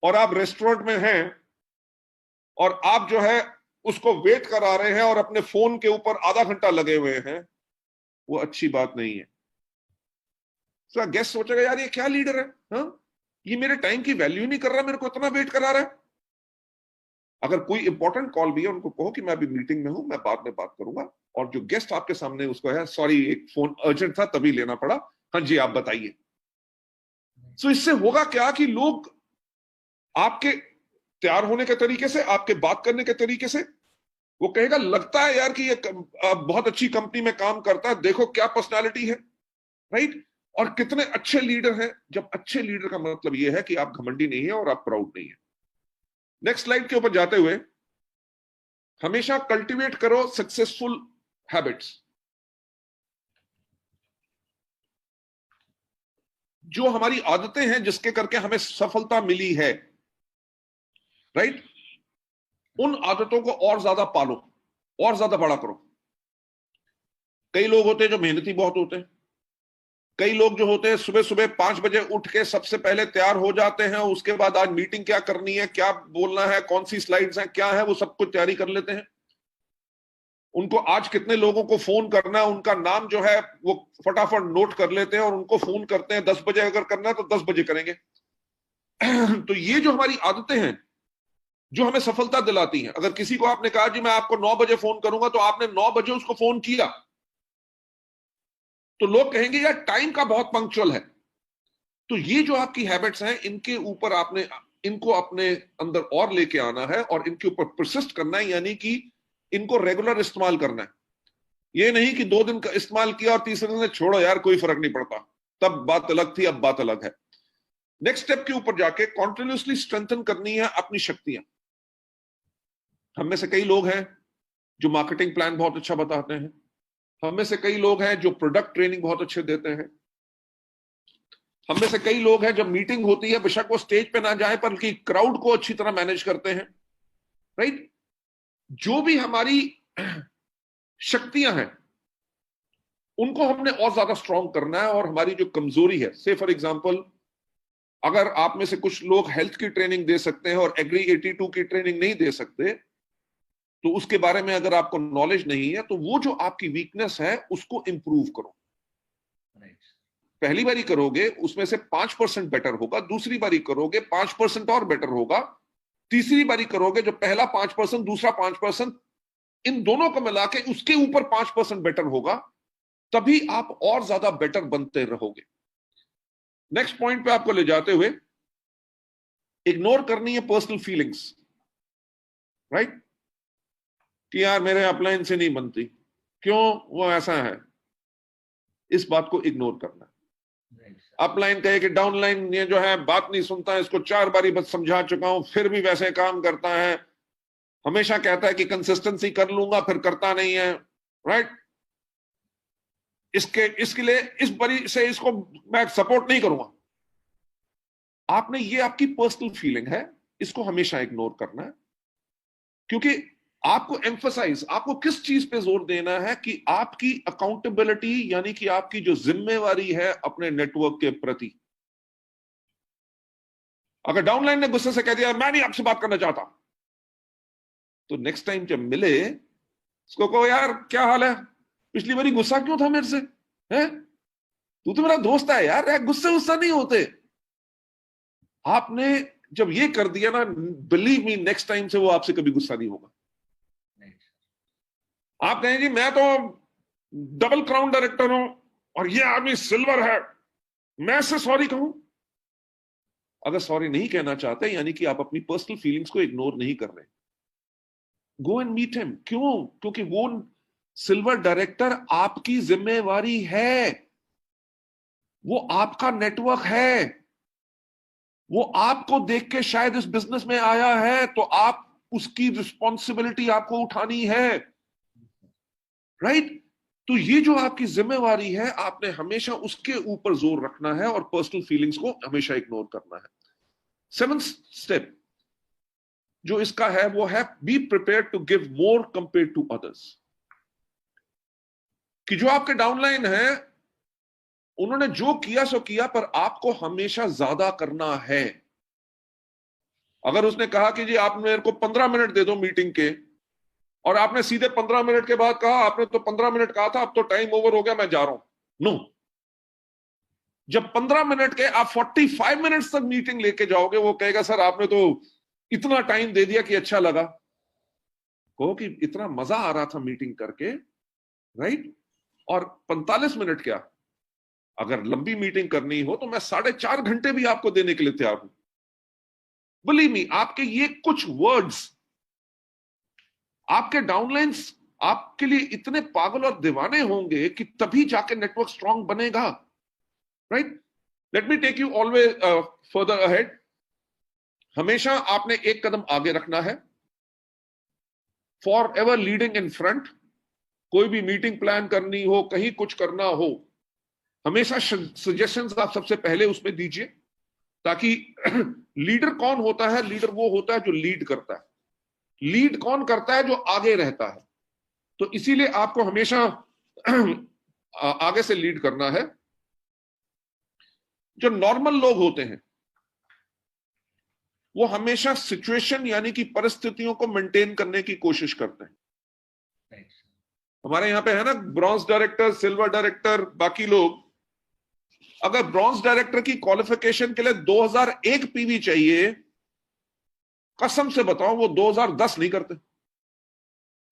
और आप रेस्टोरेंट में हैं और आप जो है उसको वेट करा रहे हैं और अपने फोन के ऊपर आधा घंटा लगे हुए हैं, वो अच्छी बात नहीं है। तो गेस्ट सोचेगा, यार ये क्या लीडर है, हाँ, ये मेरे टाइम की वैल्यू नहीं कर रहा, मेरे को इतना वेट करा रहा है। अगर कोई इंपॉर्टेंट कॉल भी है, उनको कहो कि मैं अभी मीटिंग में हूं, मैं बाद में बात करूंगा। और जो गेस्ट आपके सामने उसको है, सॉरी एक फोन अर्जेंट था तभी लेना पड़ा, हाँ जी आप बताइए। सो इससे होगा क्या कि लोग आपके तैयार होने के तरीके से, आपके बात करने के तरीके से, वो कहेगा लगता है यार कि ये बहुत अच्छी कंपनी में काम करता है, देखो क्या पर्सनालिटी है। राइट? और कितने अच्छे लीडर हैं। जब अच्छे लीडर का मतलब यह है कि आप घमंडी नहीं है और आप प्राउड नहीं है। नेक्स्ट स्लाइड के ऊपर जाते हुए, हमेशा कल्टीवेट करो सक्सेसफुल हैबिट्स। जो हमारी आदतें हैं जिसके करके हमें सफलता मिली है, राइट, उन आदतों को और ज्यादा पालो, और ज्यादा बड़ा करो। कई लोग होते हैं जो मेहनती बहुत होते हैं, कई लोग जो होते हैं सुबह सुबह 5 बजे उठ के सबसे पहले तैयार हो जाते हैं, उसके बाद आज मीटिंग क्या करनी है, क्या बोलना है, कौन सी स्लाइड्स हैं, क्या है, वो सब कुछ तैयारी कर लेते हैं। उनको आज कितने लोगों को फोन करना है, उनका नाम जो है वो फटाफट नोट कर लेते हैं और उनको फोन करते हैं। 10 बजे अगर करना है तो 10 बजे करेंगे। तो ये जो हमारी आदतें हैं जो हमें सफलता दिलाती हैं। अगर किसी को आपने कहा जी मैं आपको 9 बजे फोन करूंगा, तो आपने 9 बजे उसको फोन किया, तो लोग कहेंगे यार टाइम का बहुत पंक्चुअल है। तो ये जो आपकी हैबिट्स हैं, इनके ऊपर आपने इनको अपने अंदर और लेके आना है और इनके ऊपर परसिस्ट करना है, यानी कि इनको रेगुलर इस्तेमाल करना है। ये नहीं कि 2 दिन का इस्तेमाल किया और तीसरे दिन छोड़ो यार कोई फर्क नहीं पड़ता, तब बात अलग थी, अब बात अलग है। नेक्स्ट स्टेप के ऊपर जाके कॉन्टिन्यूसली स्ट्रेंथन करनी है अपनी शक्तियां। हम में से कई लोग हैं जो मार्केटिंग प्लान बहुत अच्छा बताते हैं, हम में से कई लोग हैं जो प्रोडक्ट ट्रेनिंग बहुत अच्छे देते हैं, हम में से कई लोग हैं जब मीटिंग होती है बेशक वो स्टेज पे ना जाए पर कि क्राउड को अच्छी तरह मैनेज करते हैं, राइट। जो भी हमारी शक्तियां हैं उनको हमने और ज्यादा स्ट्रॉन्ग करना है, और हमारी जो कमजोरी है, से फॉर एग्जांपल अगर आप में से कुछ लोग हेल्थ की ट्रेनिंग दे सकते हैं और एग्री 82 की ट्रेनिंग नहीं दे सकते, तो उसके बारे में अगर आपको नॉलेज नहीं है तो वो जो आपकी वीकनेस है उसको इंप्रूव करो। पहली बारी करोगे उसमें से 5% बेटर होगा, दूसरी बारी करोगे 5% और बेटर होगा, तीसरी बारी करोगे जो पहला 5% दूसरा 5%, इन दोनों को मिला के उसके ऊपर 5% बेटर होगा, तभी आप और ज्यादा बेटर बनते रहोगे। नेक्स्ट पॉइंट पे आपको ले जाते हुए, इग्नोर करनी है पर्सनल फीलिंग्स, राइट। कि यार मेरे अपलाइन से नहीं बनती, क्यों, वो ऐसा है, इस बात को इग्नोर करना। अपलाइन कहे कि डाउनलाइन ये जो है बात नहीं सुनता, इसको 4 बारी बस समझा चुका हूं फिर भी वैसे काम करता है, हमेशा कहता है कि कंसिस्टेंसी कर लूंगा फिर करता नहीं है, राइट। इसके लिए इस बारी से इसको मैं सपोर्ट नहीं करूंगा। आपने, ये आपकी पर्सनल फीलिंग है, इसको हमेशा इग्नोर करना है, क्योंकि आपको एम्फसाइज, आपको किस चीज पे जोर देना है कि आपकी अकाउंटेबिलिटी, यानी कि आपकी जो जिम्मेवारी है अपने नेटवर्क के प्रति। अगर डाउनलाइन ने गुस्से से कह दिया मैं नहीं आपसे बात करना चाहता, तो नेक्स्ट टाइम जब मिले उसको कहो यार क्या हाल है, पिछली बारी गुस्सा क्यों था मेरे से, है, तू तो मेरा दोस्त है यार, गुस्सा नहीं होते। आपने जब ये कर दिया ना, बिलीव मी नेक्स्ट टाइम से वो आपसे कभी गुस्सा नहीं होगा। आप कहें जी मैं तो डबल क्राउन डायरेक्टर हूं और ये आदमी सिल्वर है, मैं इससे सॉरी कहूं। अगर सॉरी नहीं कहना चाहते यानी कि आप अपनी पर्सनल फीलिंग्स को इग्नोर नहीं कर रहे। Go and meet him. क्यों? क्योंकि वो सिल्वर डायरेक्टर आपकी जिम्मेवारी है, वो आपका नेटवर्क है, वो आपको देख के शायद इस बिजनेस में आया है, तो आप उसकी रिस्पॉन्सिबिलिटी आपको उठानी है, राइट। तो ये जो आपकी जिम्मेवारी है आपने हमेशा उसके ऊपर जोर रखना है और पर्सनल फीलिंग्स को हमेशा इग्नोर करना है। 7th स्टेप जो इसका है वो है be prepare to give more compare to others. कि जो आपके डाउनलाइन है उन्होंने जो किया सो किया, पर आपको हमेशा ज्यादा करना है। अगर उसने कहा कि जी आप मेरे को 15 मिनट दे दो मीटिंग के, और आपने सीधे 15 मिनट के बाद कहा आपने तो 15 मिनट कहा था, अब तो टाइम ओवर हो गया मैं जा रहा हूं, नो। जब 15 मिनट के आप 45 मिनट्स तक मीटिंग लेके जाओगे, वो कहेगा सर आपने तो इतना टाइम दे दिया कि अच्छा लगा। कहो कि इतना मजा आ रहा था मीटिंग करके, राइट। और 45 मिनट क्या, अगर लंबी मीटिंग करनी हो तो मैं 4.5 घंटे भी आपको देने के लिए तैयार हूं। बिलीव मी, आपके ये कुछ वर्ड्स आपके डाउनलाइंस आपके लिए इतने पागल और दीवाने होंगे कि तभी जाके नेटवर्क स्ट्रांग बनेगा, right. Let me take you always further ahead. हमेशा आपने एक कदम आगे रखना है, for ever leading in front. कोई भी मीटिंग प्लान करनी हो, कहीं कुछ करना हो, हमेशा सजेशंस आप सबसे पहले उसमें दीजिए, ताकि लीडर कौन होता है, लीडर वो होता है जो लीड करता है। लीड कौन करता है? जो आगे रहता है। तो इसीलिए आपको हमेशा आगे से लीड करना है। जो नॉर्मल लोग होते हैं वो हमेशा सिचुएशन यानी कि परिस्थितियों को मेंटेन करने की कोशिश करते हैं। Right sir. हमारे यहाँ पे है ना ब्रॉन्ज डायरेक्टर, सिल्वर डायरेक्टर, बाकी लोग। अगर ब्रॉन्ज डायरेक्टर की क्वालिफिकेशन के लिए 2001 पीवी चाहिए, कसम से बताओ वो 2010 नहीं करते,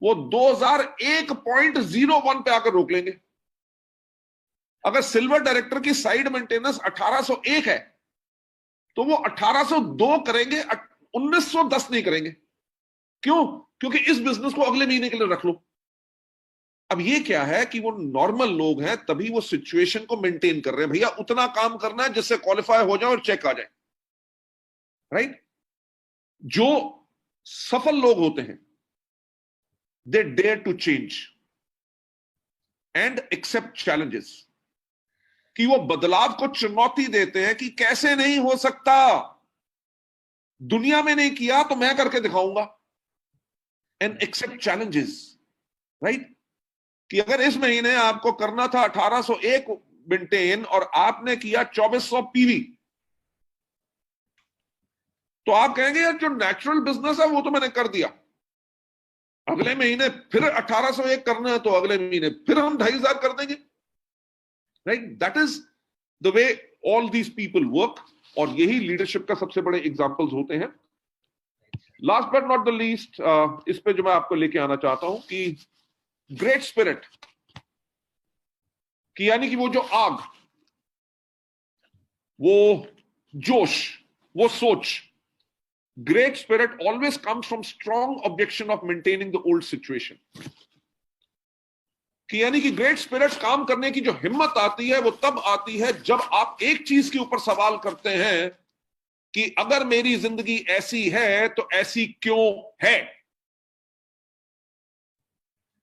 वो 2001.01 पे आकर रोक लेंगे। अगर सिल्वर डायरेक्टर की साइड मेंटेनेंस 1801 है तो वो 1802 करेंगे, 1910 नहीं करेंगे। क्यों? क्योंकि इस बिजनेस को अगले महीने के लिए रख लो। अब ये क्या है कि वो नॉर्मल लोग हैं, तभी वो सिचुएशन को मेंटेन कर रहे हैं। भैया उतना काम करना है जिससे क्वालिफाई हो जाए और चेक आ जाए, राइट? जो सफल लोग होते हैं they dare to change and accept challenges, कि वो बदलाव को चुनौती देते हैं कि कैसे नहीं हो सकता, दुनिया में नहीं किया तो मैं करके दिखाऊंगा। And accept challenges, right? कि अगर इस महीने आपको करना था 1801 मेंटेन और आपने किया 2400 पीवी, तो आप कहेंगे यार जो नेचुरल बिजनेस है वो तो मैंने कर दिया, अगले महीने फिर 1801 करना है तो अगले महीने फिर हम 2500 कर देंगे, right? That is the way all these people work, और यही लीडरशिप का सबसे बड़े एग्जांपल्स होते हैं। Last but not the least, इस पे जो मैं आपको लेके आना चाहता हूं कि ग्रेट स्पिरिट, कि यानी कि वो जो आग, वो जोश, वो सोच, great spirit always comes from strong objection of maintaining the old situation. कि यानी कि ग्रेट स्पिरिट काम करने की जो हिम्मत आती है वो तब आती है जब आप एक चीज के ऊपर सवाल करते हैं कि अगर मेरी जिंदगी ऐसी है तो ऐसी क्यों है?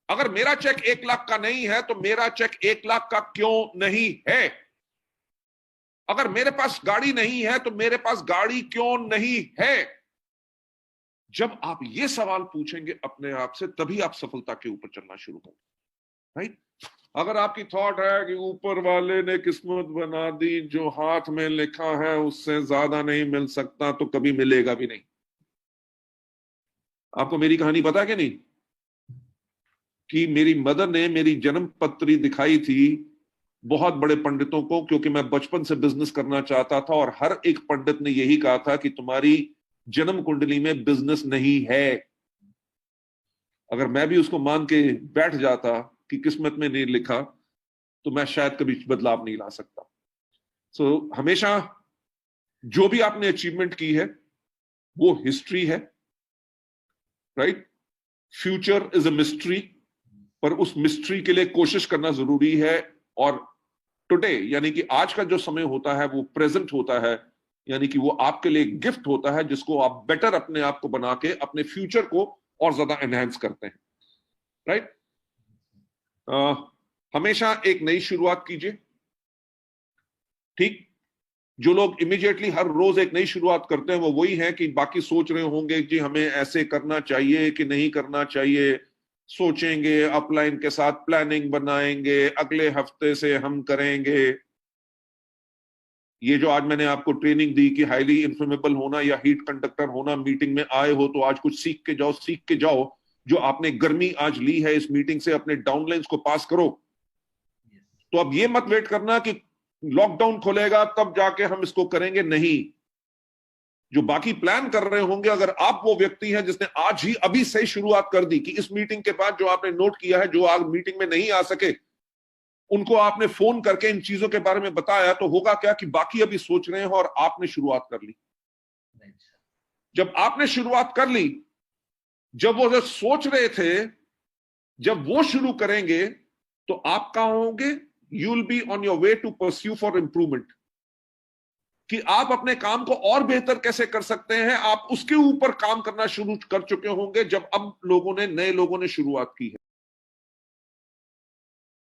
अगर मेरा चेक 1 लाख का नहीं है तो मेरा चेक 1 लाख का क्यों नहीं है? अगर मेरे पास गाड़ी नहीं है तो मेरे पास गाड़ी क्यों नहीं है? जब आप ये सवाल पूछेंगे अपने आप से, तभी आप सफलता के ऊपर चलना शुरू होंगे, राइट? अगर आपकी थॉट है कि ऊपर वाले ने किस्मत बना दी, जो हाथ में लिखा है उससे ज्यादा नहीं मिल सकता, तो कभी मिलेगा भी नहीं। आपको मेरी कहानी पता है कि नहीं, कि मेरी मदर ने मेरी जन्म पत्री दिखाई थी बहुत बड़े पंडितों को, क्योंकि मैं बचपन से बिजनेस करना चाहता था, और हर एक पंडित ने यही कहा था कि तुम्हारी जन्म कुंडली में बिजनेस नहीं है। अगर मैं भी उसको मान के बैठ जाता कि किस्मत में नहीं लिखा, तो मैं शायद कभी बदलाव नहीं ला सकता। सो हमेशा जो भी आपने अचीवमेंट की है वो हिस्ट्री है, right? Future is a mystery, पर उस मिस्ट्री के लिए कोशिश करना जरूरी है। और टुडे यानी कि आज का जो समय होता है वो प्रेजेंट होता है, यानी कि वो आपके लिए गिफ्ट होता है जिसको आप बेटर अपने आप को बना के अपने फ्यूचर को और ज्यादा एनहांस करते हैं, राइट? हमेशा एक नई शुरुआत कीजिए, ठीक? जो लोग इमीडिएटली हर रोज एक नई शुरुआत करते हैं वो वही है कि बाकी सोच रहे होंगे कि हमें ऐसे करना चाहिए कि नहीं करना चाहिए, सोचेंगे, अपलाइन के साथ प्लानिंग बनाएंगे, अगले हफ्ते से हम करेंगे। ये जो आज मैंने आपको ट्रेनिंग दी कि हाईली इन्फ्लेमेबल होना या हीट कंडक्टर होना, मीटिंग में आए हो तो आज कुछ सीख के जाओ, सीख के जाओ। जो आपने गर्मी आज ली है इस मीटिंग से, अपने डाउनलाइंस को पास करो। तो अब ये मत वेट करना कि लॉकडाउन खोलेगा तब जाके हम इसको करेंगे, नहीं। जो बाकी प्लान कर रहे होंगे, अगर आप वो व्यक्ति हैं जिसने आज ही अभी से शुरुआत कर दी कि इस मीटिंग के बाद जो आपने नोट किया है, जो आज मीटिंग में नहीं आ सके उनको आपने फोन करके इन चीजों के बारे में बताया, तो होगा क्या कि बाकी अभी सोच रहे हैं और आपने शुरुआत कर ली। जब आपने शुरुआत कर ली, जब वो जो सोच रहे थे, जब वो शुरू करेंगे तो आप कहां होंगे? You will be on your way to pursue for improvement, कि आप अपने काम को और बेहतर कैसे कर सकते हैं, आप उसके ऊपर काम करना शुरू कर चुके होंगे जब अब नए लोगों ने शुरुआत की है।